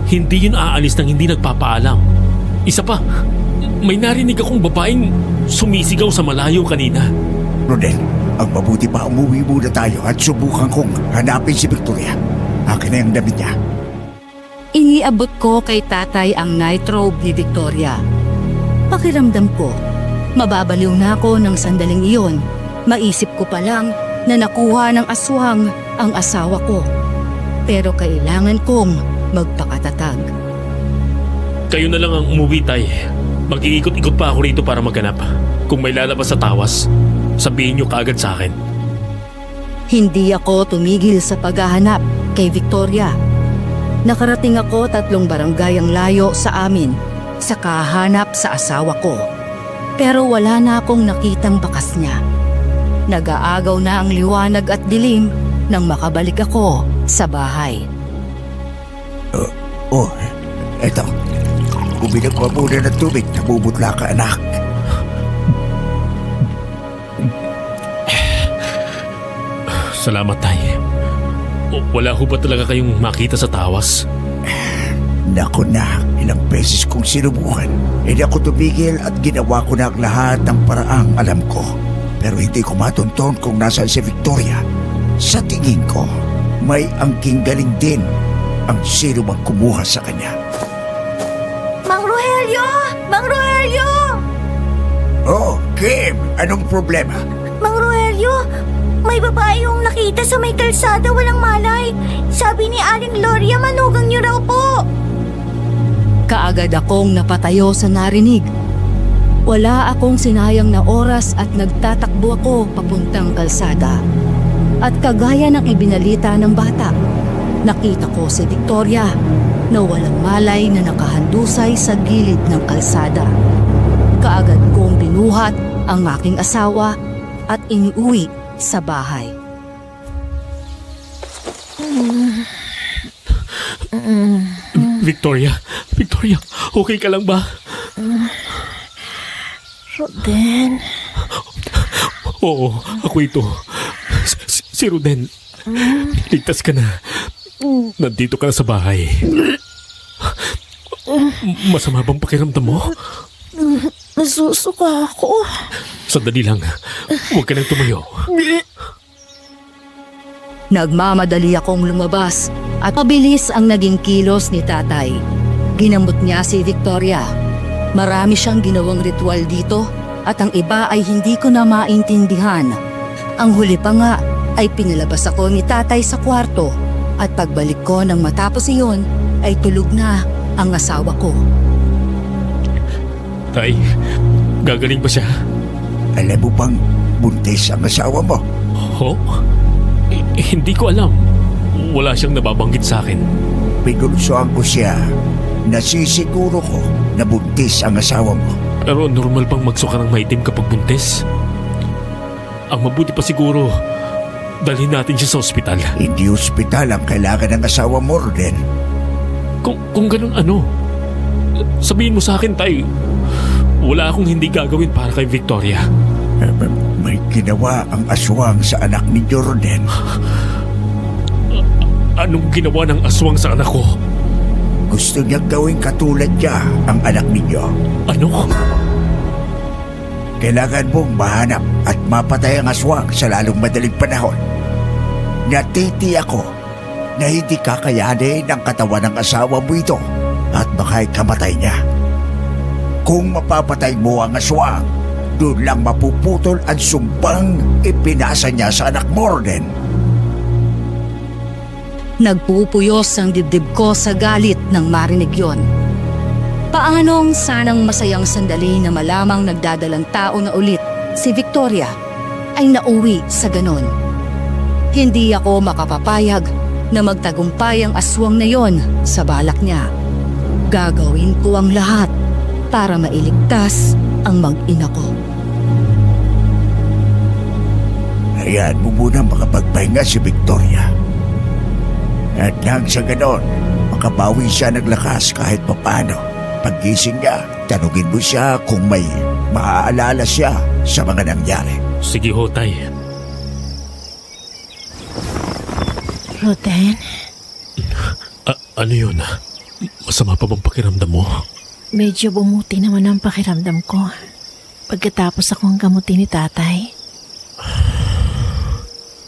Hindi yun aalis nang hindi nagpapaalam. Isa pa, may narinig akong babaeng sumisigaw sa malayo kanina. Rodel, ang mabuti pa umuwi muna tayo at subukan kong hanapin si Victoria. Akin na yung damit niya. Iniabot ko kay tatay ang nightrobe ni Victoria. Pakiramdam ko, mababaliw na ako ng sandaling iyon. Maisip ko pa lang na nakuha ng aswang ang asawa ko. Pero kailangan kong magpakatatag. Kayo na lang ang umuwi, Tay. Mag-iikot-ikot pa ako rito para maghanap. Kung may lalabas sa tawas, sabihin niyo kaagad sa akin. Hindi ako tumigil sa paghahanap kay Victoria. Nakarating ako 3 barangay ang layo sa amin sa kahanap sa asawa ko. Pero wala na akong nakitang bakas niya. Nag-aagaw na ang liwanag at dilim nang makabalik ako sa bahay. Eto. Uminom ka muna ng tubig. Nabubutla ka, anak. Salamat, Tay. Wala ho ba talaga kayong makita sa tawas? Naku na, ilang beses kong sinubukan. Hindi ako tumigil at ginawa ko na ang lahat ng paraang alam ko. Pero hindi ko matunton kung nasaan si Victoria. Sa tingin ko, may angking galing din ang sino mang kumuha sa kanya. Mang Rogelio! Mang Rogelio! Oh, Kim! Anong problema? Mang Rogelio, may babae yung nakita sa may kalsada walang malay. Sabi ni Aling Gloria, manugang niyo raw po. Kaagad akong napatayo sa narinig. Wala akong sinayang na oras at nagtatakbo ako papuntang kalsada. At kagaya ng ibinalita ng bata, nakita ko si Victoria na walang malay na nakahandusay sa gilid ng kalsada. Kaagad kong binuhat ang aking asawa at iniuwi sa bahay. Victoria, okay ka lang ba? Roden, Oo, ako ito. Si Ruden. Ligtas ka na. Nandito ka na sa bahay. Masama bang pakiramdam mo? nasusuka ako. Sandali lang. Huwag ka nang tumayo. Nagmamadali akong lumabas at mabilis ang naging kilos ni tatay. Ginamot niya si Victoria. Marami siyang ginawang ritual dito at ang iba ay hindi ko na maintindihan. Ang huli pa nga ay pinalabas ako ni tatay sa kwarto at pagbalik ko nang matapos iyon ay tulog na ang asawa ko. Tay, gagaling ba siya? Alam mo bang buntis ang asawa mo? Ho? Hindi ko alam. Wala siyang nababanggit sa akin. Pinulsuan ko siya. Nasisiguro ko na buntis ang asawa mo. Pero normal bang magsuka ng maitim kapag buntis? Ang mabuti pa siguro, dalhin natin siya sa ospital. Hindi ospital ang kailangan ng asawa mo, Roden. Kung ganun ano? Sabihin mo sa akin, Tay. Wala akong hindi gagawin para kay Victoria. May ginawa ang aswang sa anak ni Roden. Anong ginawa ng aswang sa anak ko? Gusto niyang gawing katulad niya ang anak ninyo. Ano? Kailangan mong mahanap at mapatay ang aswang sa lalong madaling panahon. Natiti ako na hindi kakayanin ang katawan ng asawa mo ito at baka ikamatay niya. Kung mapapatay mo ang aswang, doon lang mapuputol ang sumbang ipinasa niya sa anak mo, Roden. Nagpupuyos ang dibdib ko sa galit nang marinig yon. Paanong sanang masayang sandali na malamang nagdadalang tao na ulit si Victoria ay nauwi sa ganon. Hindi ako makapapayag na magtagumpay ang aswang na yon sa balak niya. Gagawin ko ang lahat para mailigtas ang mag-ina ko. Hayaan mo muna makapagpahinga si Victoria. At nang sa ganon, makabawi siya ng lakas kahit papano. Paggising niya, tanungin mo siya kung may maaalala siya sa mga nangyari. Sige ho, Tay. Roden, Ano yun? Masama pa bang pakiramdam mo? medyo bumuti naman ang pakiramdam ko. Pagkatapos akong gamutin ni tatay.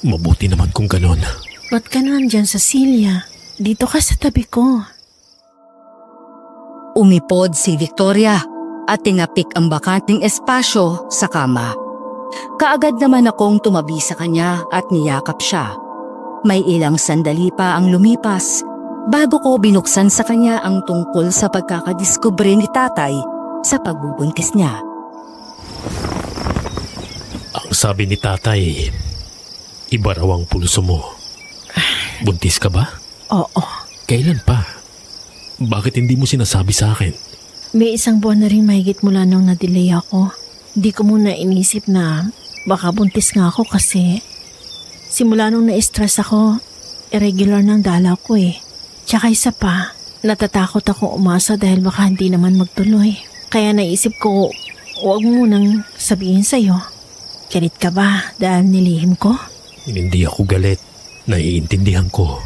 Mabuti naman kung ganon. Ba't ka nandyan sa silya? Dito ka sa tabi ko. Umipod si Victoria at tinapik ang bakanting espasyo sa kama. Kaagad naman akong tumabi sa kanya at niyakap siya. May ilang sandali pa ang lumipas bago ko binuksan sa kanya ang tungkol sa pagkakadiskubre ni tatay sa pagbubuntis niya. Ang sabi ni tatay, iba raw ang pulso mo. Buntis ka ba? Oo. Kailan pa? Bakit hindi mo sinasabi sa akin? May isang buwan na rin mahigit mula nung na-delay ako. Di ko muna inisip na baka buntis nga ako kasi simula nung na-stress ako, irregular ng dalaw ko eh. Tsaka isa pa, natatakot ako umasa dahil baka hindi naman magtuloy. Kaya naisip ko, huwag mo nang sabihin sa'yo. Galit ka ba dahil nilihim ko? Hindi ako galit. Naiintindihan ko.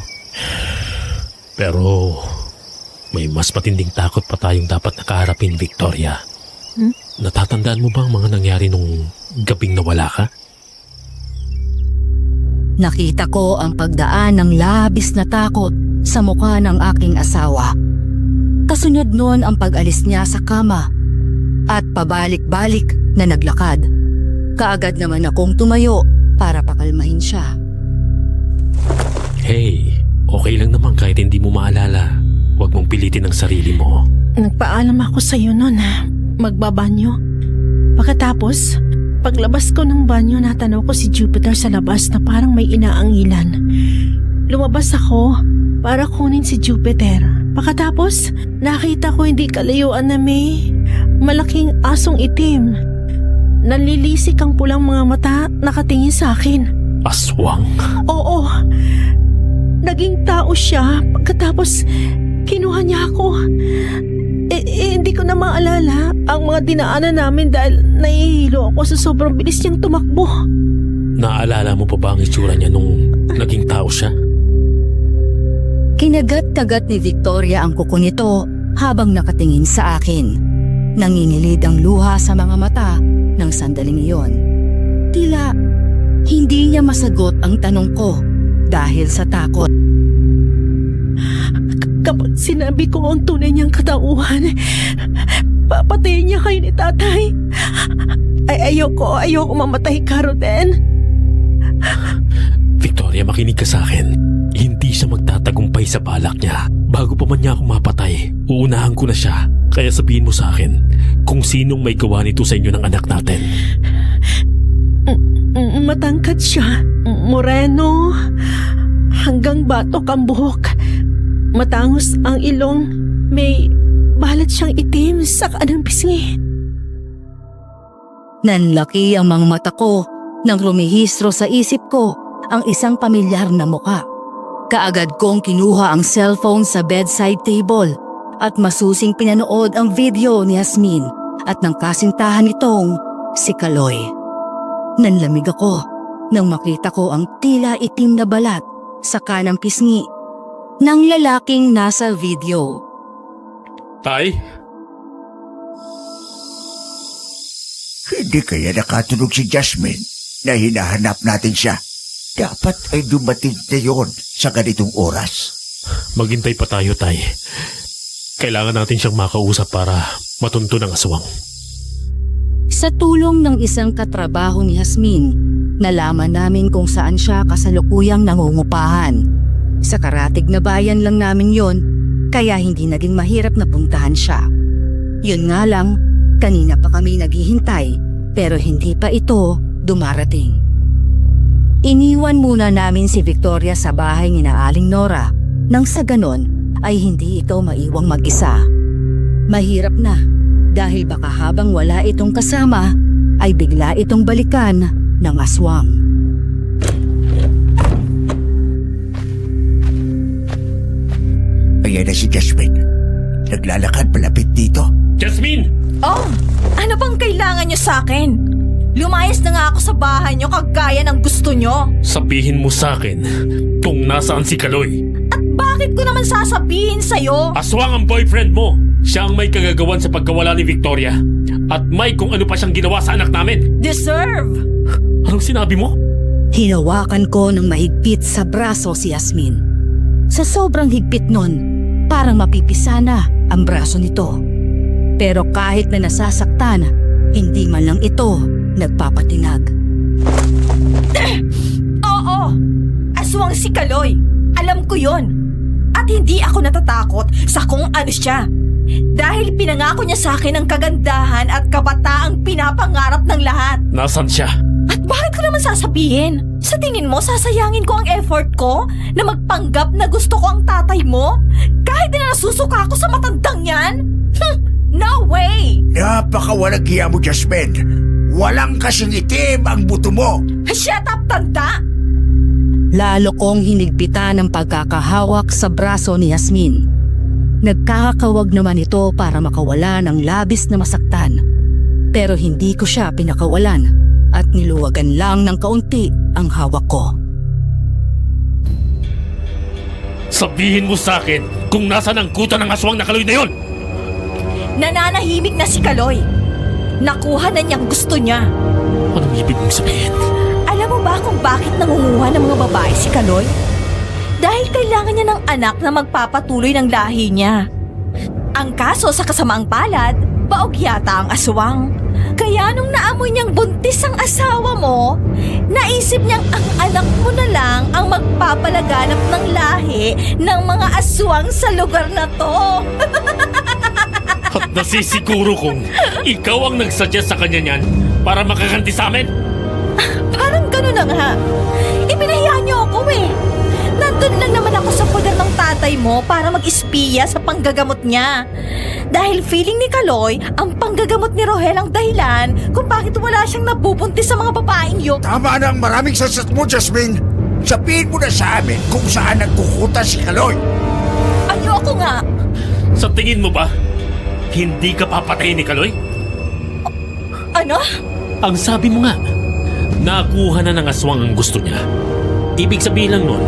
Pero may mas matinding takot pa tayong dapat nakaharapin, Victoria. Natatandaan mo ba ang mga nangyari nung gabing nawala ka? Nakita ko ang pagdaan ng labis na takot sa mukha ng aking asawa. Kasunod nun ang pag-alis niya sa kama at pabalik-balik na naglakad. Kaagad naman akong tumayo para pakalmahin siya. Hey, okay lang naman kahit hindi mo maalala. Huwag mong pilitin ang sarili mo. Nagpaalam ako sa'yo noon ha. Magbabanyo. Pagkatapos, paglabas ko ng banyo natanaw ko si Jupiter sa labas na parang may inaangilan. Lumabas ako para kunin si Jupiter. Pagkatapos, nakita ko hindi kalayuan na may malaking asong itim. Nalilisik ang pulang mga mata nakatingin sa akin. Aswang? Oo. Naging tao siya. Pagkatapos, kinuha niya ako. Hindi ko na maalala ang mga dinaanan namin dahil nahihilo ako sa sobrang bilis niyang tumakbo. Naaalala mo pa ba ang itsura niya nung naging tao siya? Kinagat-kagat ni Victoria ang kuko nito habang nakatingin sa akin. Nangingilid ang luha sa mga mata ng sandaling iyon. Tila hindi niya masagot ang tanong ko dahil sa takot. Kapag sinabi ko ang tunay niyang katauhan, papatayin niya kayo ni tatay. Ayoko mamatay ka, Roden. Victoria, makinig ka sa akin. Hindi siya magtatagumpay sa balak niya. Bago pa man niya ako mapatay, uunahan ko na siya. Kaya sabihin mo sa akin, kung sinong may gawa nito sa inyo ng anak natin. Matangkad siya. Moreno. Hanggang batok ang buhok. Matangos ang ilong. May balat siyang itim sa kanang pisngi. Nanlaki ang mga mata ko nang rumihistro sa isip ko ang isang pamilyar na muka. Kaagad kong kinuha ang cellphone sa bedside table at masusing pinanood ang video ni Yasmin at ng kasintahan nitong si Kaloy. Nanlamig ako nang makita ko ang tila itim na balat sa kanang pisngi ng lalaking nasa video. Tay? Hindi kaya nakatulog si Jasmine na hinahanap natin siya. Dapat ay dumating na yon sa ganitong oras. Maghintay pa tayo, Tay. Kailangan natin siyang makausap para matunto ng aswang. Sa tulong ng isang katrabaho ni Yasmin, nalaman namin kung saan siya kasalukuyang nangungupahan. Sa karatig na bayan lang namin yon, kaya hindi naging mahirap na puntahan siya. Yun nga lang, kanina pa kami naghihintay pero hindi pa ito dumarating. Iniwan muna namin si Victoria sa bahay ni Aling Nora nang sa ganon ay hindi ito maiwang mag-isa. Mahirap na dahil baka habang wala itong kasama ay bigla itong balikan ng aswang. Ayan na si Jasmine. Naglalakad palapit dito. Jasmine! Oh, ano bang kailangan niyo sa akin? Lumayas na nga ako sa bahay niyo kagaya ng gusto niyo. Sabihin mo sa akin kung nasaan si Kaloy. At bakit ko naman sasabihin sa'yo? Aswang ang boyfriend mo. Siya ang may kagagawan sa pagkawala ni Victoria. At may kung ano pa siyang ginawa sa anak namin. Deserve! Anong sinabi mo? Hinawakan ko ng mahigpit sa braso si Yasmin. Sa sobrang higpit nun, parang mapipisa na ang braso nito. Pero kahit na nasasaktan, hindi man lang ito nagpapatinag. Oo! Aswang si Kaloy. Alam ko yon. At hindi ako natatakot sa kung ano siya. Dahil pinangako niya sa akin ang kagandahan at kabataang pinapangarap ng lahat. Nasaan siya? At bakit ko naman sasabihin? Sa tingin mo, sasayangin ko ang effort ko na magpanggap na gusto ko ang tatay mo? Kahit na nasusuka ako sa matandang yan? No way! Napakawalang hiya mo, Jasmine. Walang kasing itim ang buto mo. Shut up, tanda! Lalo kong hinigpitan ang pagkakahawak sa braso ni Yasmin. Nagkakawag naman ito para makawala ng labis na masaktan. Pero hindi ko siya pinakawalan at niluwagan lang ng kaunti ang hawak ko. Sabihin mo sa akin kung nasaan ang kuta ng aswang na Kaloy na yun. Nananahimik na si Kaloy. Nakuha na niyang gusto niya. Anong ibig mong sabihin? Alam mo ba kung bakit nangunguha ng mga babae si Kaloy? Dahil kailangan niya ng anak na magpapatuloy ng lahi niya. Ang kaso sa kasamaang palad, baog yata ang aswang. Kaya nung naamoy niyang buntis ang asawa mo, naisip niyang ang anak mo na lang ang magpapalaganap ng lahi ng mga aswang sa lugar na to. At nasisiguro kong ikaw ang nagsuggest sa kanya niyan para makaganti sa amin. Parang gano'n na nga. Ipinahiya niyo ako eh. Nandun lang naman ako sa poder ng tatay mo para mag-espiya sa panggagamot niya. Dahil feeling ni Kaloy, ang panggagamot ni Rohel ang dahilan kung bakit wala siyang nabubuntis sa mga babaeng yun. Tama na ang maraming sasat mo, Jasmine. Sabihin mo na sa amin kung saan nagkukuta si Kaloy. Ayoko nga. Sa tingin mo ba, hindi ka papatayin ni Kaloy? Ano? Ang sabi mo nga, nakuha na ng aswang ang gusto niya. Ibig sabihin lang nun,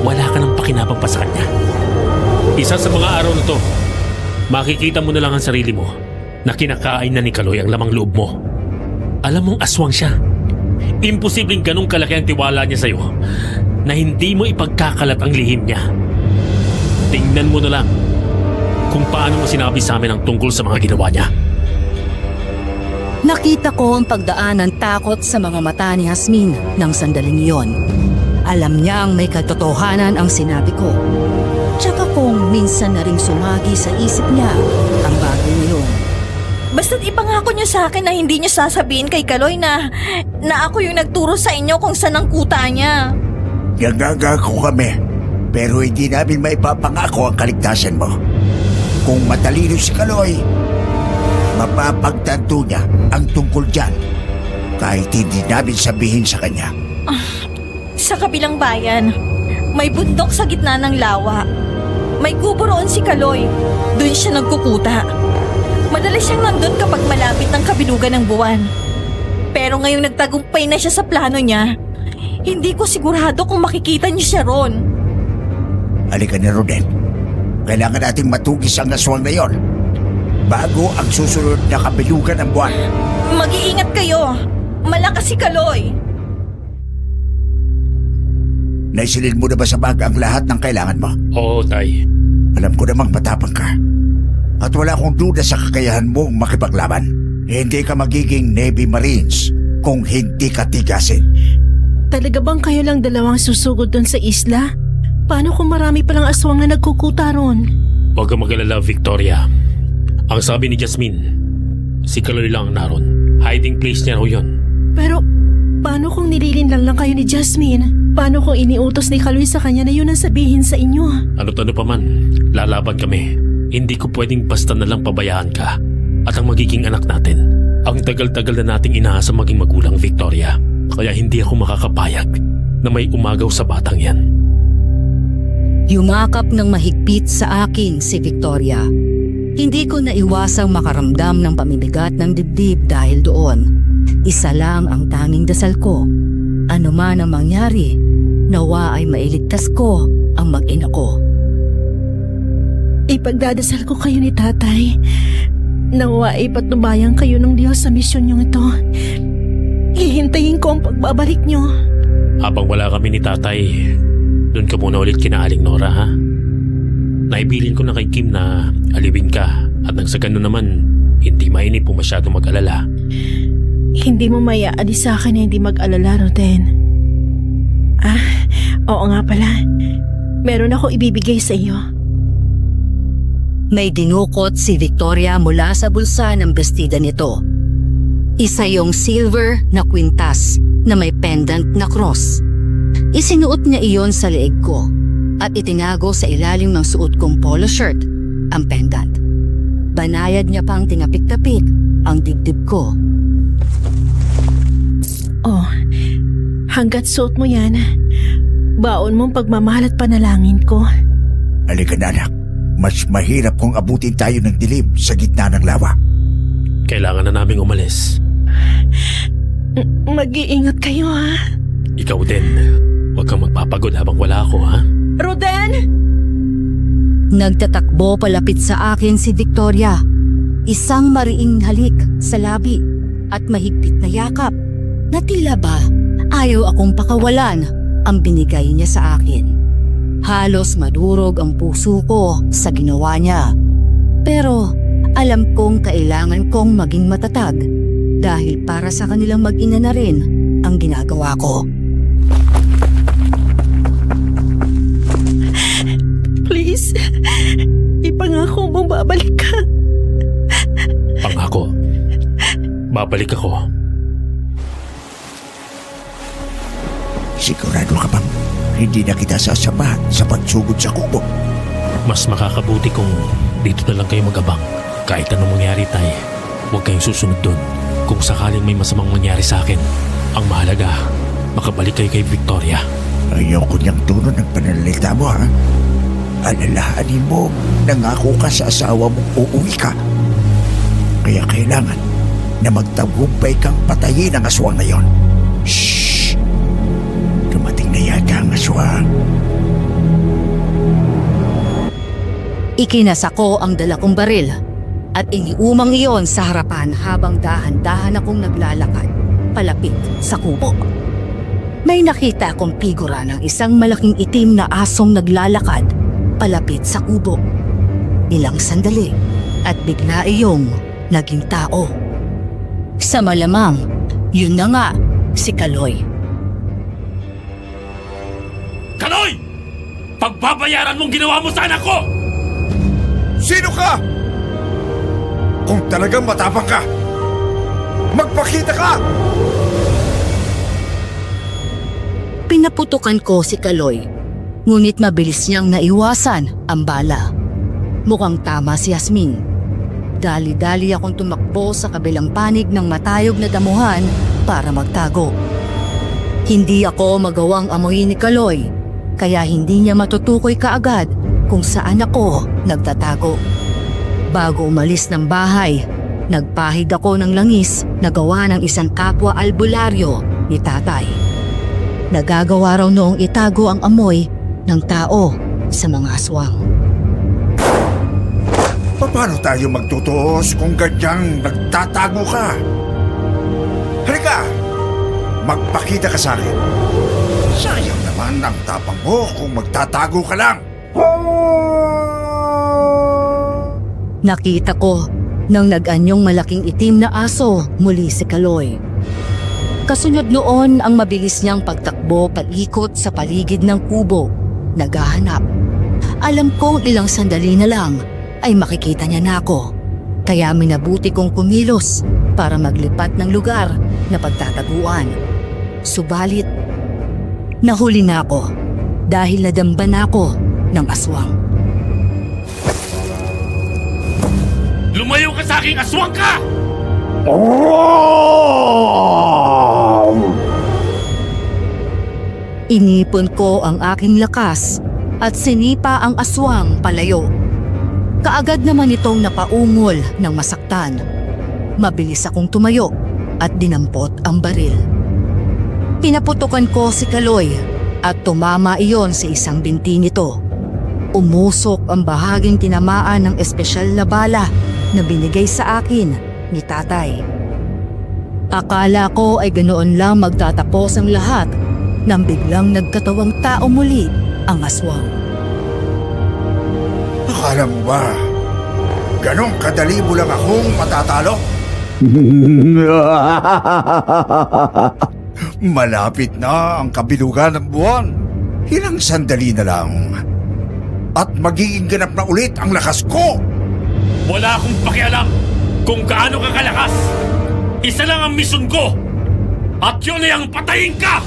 wala ka ng pakinabang pa sa kanya. Isa sa mga araw na to, makikita mo na lang ang sarili mo na kinakain na ni Kaloy ang lamang loob mo. Alam mong aswang siya. Imposibleng ganong kalaki ang tiwala niya sa'yo na hindi mo ipagkakalat ang lihim niya. Tingnan mo na lang kung paano mo sinabi sa amin ang tungkol sa mga ginawa niya. Nakita ko ang pagdaan ng takot sa mga mata ni Yasmin ng sandaling iyon. Alam niyang may katotohanan ang sinabi ko. Tsaka kung minsan na ring sumagi sa isip niya ang bagay na yun. Basta't ipangako niyo sa akin na hindi niyo sasabihin kay Kaloy na ako yung nagturo sa inyo kung saan ang kuta niya. Nagagako kami, pero hindi namin maipapangako ang kaligtasan mo. Kung matalino si Kaloy, mapapagtanto niya ang tungkol dyan kahit hindi namin sabihin sa kanya. Sa kabilang bayan, may bundok sa gitna ng lawa. May kubo roon si Kaloy. Doon siya nagkukuta. Madalas siyang nandun kapag malapit ang kabilugan ng buwan. Pero ngayong nagtagumpay na siya sa plano niya, hindi ko sigurado kung makikita niyo siya ron. Halika na, Roden. Kailangan nating matugis ang aswang na yon bago ang susunod na kabilugan ng buwan. Mag-iingat kayo. Malakas si Kaloy. Naisilid mo na ba sa bag ang lahat ng kailangan mo? Oo, Tay. Alam ko namang matapang ka. At wala akong duda sa kakayahan mong makipaglaban. Hindi ka magiging Navy Marines kung hindi ka tigasin. Talaga bang kayo lang dalawang susugod doon sa isla? Paano kung marami palang aswang na nagkukuta ron? Huwag kang mag-alala, Victoria. Ang sabi ni Jasmine, si Kaloy lang naroon. Hiding place niya raw yun. Pero paano kung nililinlang lang kayo ni Jasmine? Paano kung iniutos ni Kaloy sa kanya na yun ang sabihin sa inyo? Ano't ano pa man, lalaban kami. Hindi ko pwedeng basta na lang pabayaan ka at ang magiging anak natin. Ang tagal-tagal na nating inaasa maging magulang, Victoria. Kaya hindi ako makakapayag na may umagaw sa batang yan. Yumakap ng mahigpit sa akin si Victoria. Hindi ko naiwasang makaramdam ng pamimigat ng dibdib dahil doon. Isa lang ang tanging dasal ko. Ano man ang mangyari, nawa ay mailigtas ko ang mag-ina ko. Ipagdadasal ko kayo ni Tatay. Nawa ipatnubayan kayo ng Diyos sa misyon niyong ito. Hihintayin ko ang pagbabalik niyo. Habang wala kami ni Tatay, doon ka muna ulit kina Aling Nora, ha? Naibilin ko na kay Kim na aliwin ka at nang sa ganun naman, hindi mainip po masyado mag-alala. Hindi mo mayaalis sa akin na hindi mag-alala, Roden. Oo nga pala. Meron ako ibibigay sa iyo. May dinukot si Victoria mula sa bulsa ng bestida nito. Isa yung silver na kwintas na may pendant na cross. Isinuot niya iyon sa leeg ko at itinago sa ilalim ng suot kong polo shirt ang pendant. Banayad niya pang tinapik-tapik ang dibdib ko. Oh, hanggat suot mo yan, baon mong pagmamahal at panalangin ko. Halika na, anak. Mas mahirap kung abutin tayo ng dilim sa gitna ng lawa. Kailangan na naming umalis. Mag-iingat kayo, ha? Ikaw din. Huwag kang magpapagod habang wala ako, ha? Roden! Nagtatakbo palapit sa akin si Victoria. Isang mariing halik sa labi at mahigpit na yakap na tila ba ayaw akong pakawalan ang binigay niya sa akin. Halos madurog ang puso ko sa ginawa niya. Pero alam kong kailangan kong maging matatag dahil para sa kanilang mag-ina na rin ang ginagawa ko. Please, ipangako mong babalik ka. Pangako. Babalik ako. Sigurado ka bang hindi na kita sasamahan sa pagsugod sa kubo? Mas makakabuti kung dito na lang kayo mag-abang. Kahit anong mangyari, Tay, huwag kayong susunod doon. Kung sakaling may masamang mangyari sa akin, ang mahalaga, makabalik kayo kay Victoria. Ayoko niyang tono ng pananalita mo, ha? Alalahanin mo, nangako ka sa asawa mong uuwi ka. Kaya kailangan na magtagumpay kang patayin ang aswang na yon. Shhh! Dumating na yata ang aswang. Ikinasa ko ang dala kong baril at iniumang iyon sa harapan habang dahan-dahan akong naglalakad palapit sa kubo. May nakita akong figura ng isang malaking itim na asong naglalakad palapit sa kubo. Ilang sandali at bigla iyong naging tao. Sa malamang, yun na nga si Kaloy. Kaloy! Pagbabayaran mong ginawa mo sa anak ko! Sino ka? Kung talagang matapang ka, magpakita ka! Pinaputukan ko si Kaloy, ngunit mabilis niyang naiwasan ang bala. Mukhang tama si Yasmin. Dali-dali akong tumakbo sa kabilang panig ng matayog na damuhan para magtago. Hindi ako magawang amoyin ni Kaloy, kaya hindi niya matutukoy kaagad kung saan ako nagtatago. Bago umalis ng bahay, nagpahid ako ng langis na gawa ng isang kapwa albularyo ni tatay. Nagagawa raw noong itago ang amoy ng tao sa mga aswang. Paano tayo magtutuos kung ganyang nagtatago ka? Halika! Magpakita ka sa akin. Sayang naman ang tapang mo kung magtatago ka lang. Nakita ko nang nag-anyong malaking itim na aso muli si Kaloy. Kasunod noon ang mabilis niyang pagtakbo paikot sa paligid ng kubo, naghahanap. Alam kong ilang sandali na lang ay makikita niya na ako, kaya minabuti kong kumilos para maglipat ng lugar na pagtataguan. Subalit, nahuli na ako dahil nadamba na ako ng aswang. Lumayo ka sa aking aswang ka! Inipon ko ang aking lakas at sinipa ang aswang palayo. Kaagad naman itong napaungol ng masaktan. Mabilis akong tumayo at dinampot ang baril. Pinaputukan ko si Kaloy at tumama iyon sa isang binti nito. Umusok ang bahaging tinamaan ng espesyal na bala na binigay sa akin ni tatay. Akala ko ay ganoon lang magtatapos ang lahat nang biglang nagkatawang tao muli ang aswang. Akala mo ba, ganong kadali mo lang akong matatalo? Malapit na ang kabilugan ng buwan. Ilang sandali na lang. At magiging ganap na ulit ang lakas ko. Wala akong pakialam kung gaano ka kalakas. Isa lang ang misyon ko. At yun ay ang patayin ka!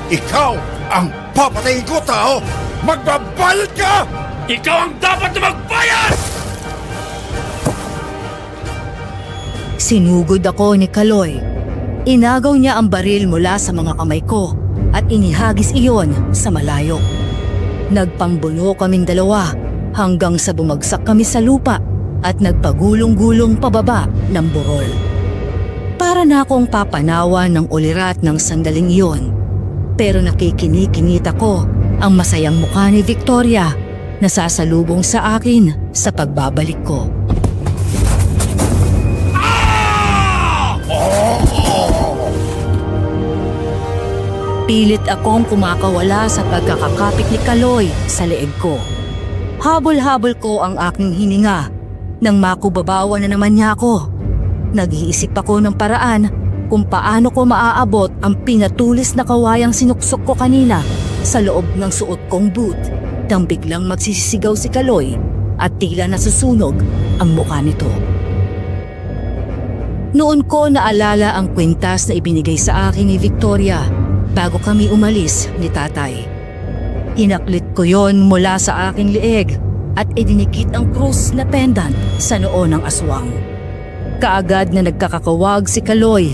Ikaw ang papatayin ko, tao! Magbabayad ka! Ikaw ang dapat na magbayad! Sinugod ako ni Kaloy. Inagaw niya ang baril mula sa mga kamay ko at inihagis iyon sa malayo. Nagpambulo kaming dalawa hanggang sa bumagsak kami sa lupa at nagpagulong-gulong pababa ng burol. Para na akong papanawan ng ulirat ng sandaling iyon. Pero nakikinikinit ako ang masayang mukha ni Victoria na sasalubong sa akin sa pagbabalik ko. Pilit akong kumakawala sa pagkakakapit ni Kaloy sa leeg ko. Habol-habol ko ang aking hininga nang makubabawan na naman niya ako. Nag-iisip ako ng paraan kung paano ko maaabot ang pinatulis na kawayang sinuksok ko kanina sa loob ng suot kong boot nang biglang magsisisigaw si Kaloy at tila nasusunog ang mukha nito. Noon ko naalala ang kwintas na ibinigay sa akin ni Victoria bago kami umalis ni tatay. Hinaklit ko yon mula sa aking lieg at idinikit ang krus na pendant sa noo ng aswang. Kaagad na nagkakakawag si Kaloy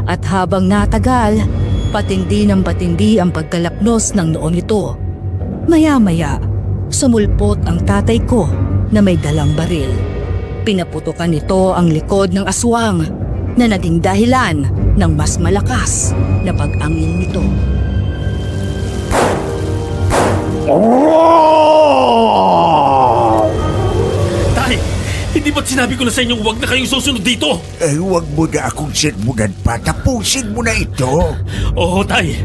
at habang natagal, patindi ng patindi ang pagkalapnos ng noo nito. Maya-maya, sumulpot ang tatay ko na may dalang baril. Pinaputukan nito ang likod ng aswang na naging dahilan ng mas malakas na pag-angin nito. Tay, hindi ba't sinabi ko na sa inyong huwag na kayong susunod dito? Huwag mo na akong sermonan pa. Tapusin mo na ito. Oo, tay.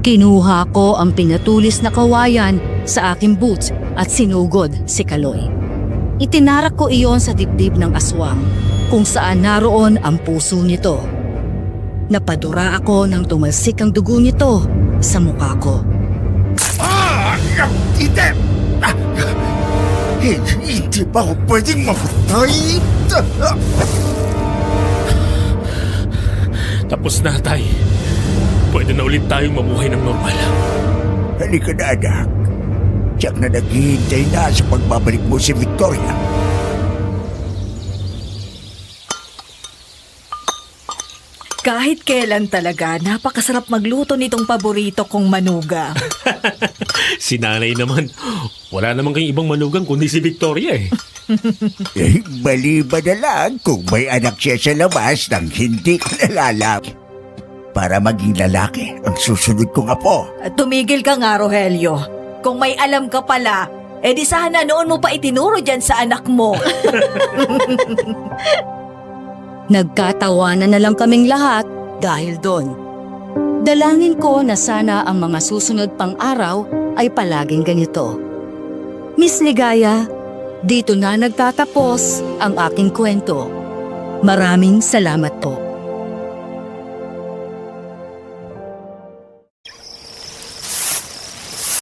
Kinuha ko ang pinatulis na kawayan sa aking boots at sinugod si Kaloy. Itinarak ko iyon sa dibdib ng aswang kung saan naroon ang puso nito. Napadura ako nang tumalsik ang dugo nito sa mukha ko. Hindi! Hindi pa ako pwedeng mamatay. Tapos na, Tay. Pwede na ulit tayong mamuhay ng normal. Halika na, anak. Tiyak na naghihintay na sa pagbabalik mo si Victoria. Kahit kailan talaga, napakasarap magluto nitong paborito kong manuga. Si nanay naman, wala naman kayong ibang manugang kundi si Victoria eh. Maliban na lang kung may anak siya sa labas nang hindi ko nalalam. Para maging lalaki ang susunod kong apo. Tumigil ka nga, Rogelio. Kung may alam ka pala, edi sana noon mo pa itinuro dyan sa anak mo. Nagkatawanan na lang kaming lahat dahil doon. Dalangin ko na sana ang mga susunod pang araw ay palaging ganito. Miss Ligaya, dito na nagtatapos ang aking kwento. Maraming salamat po.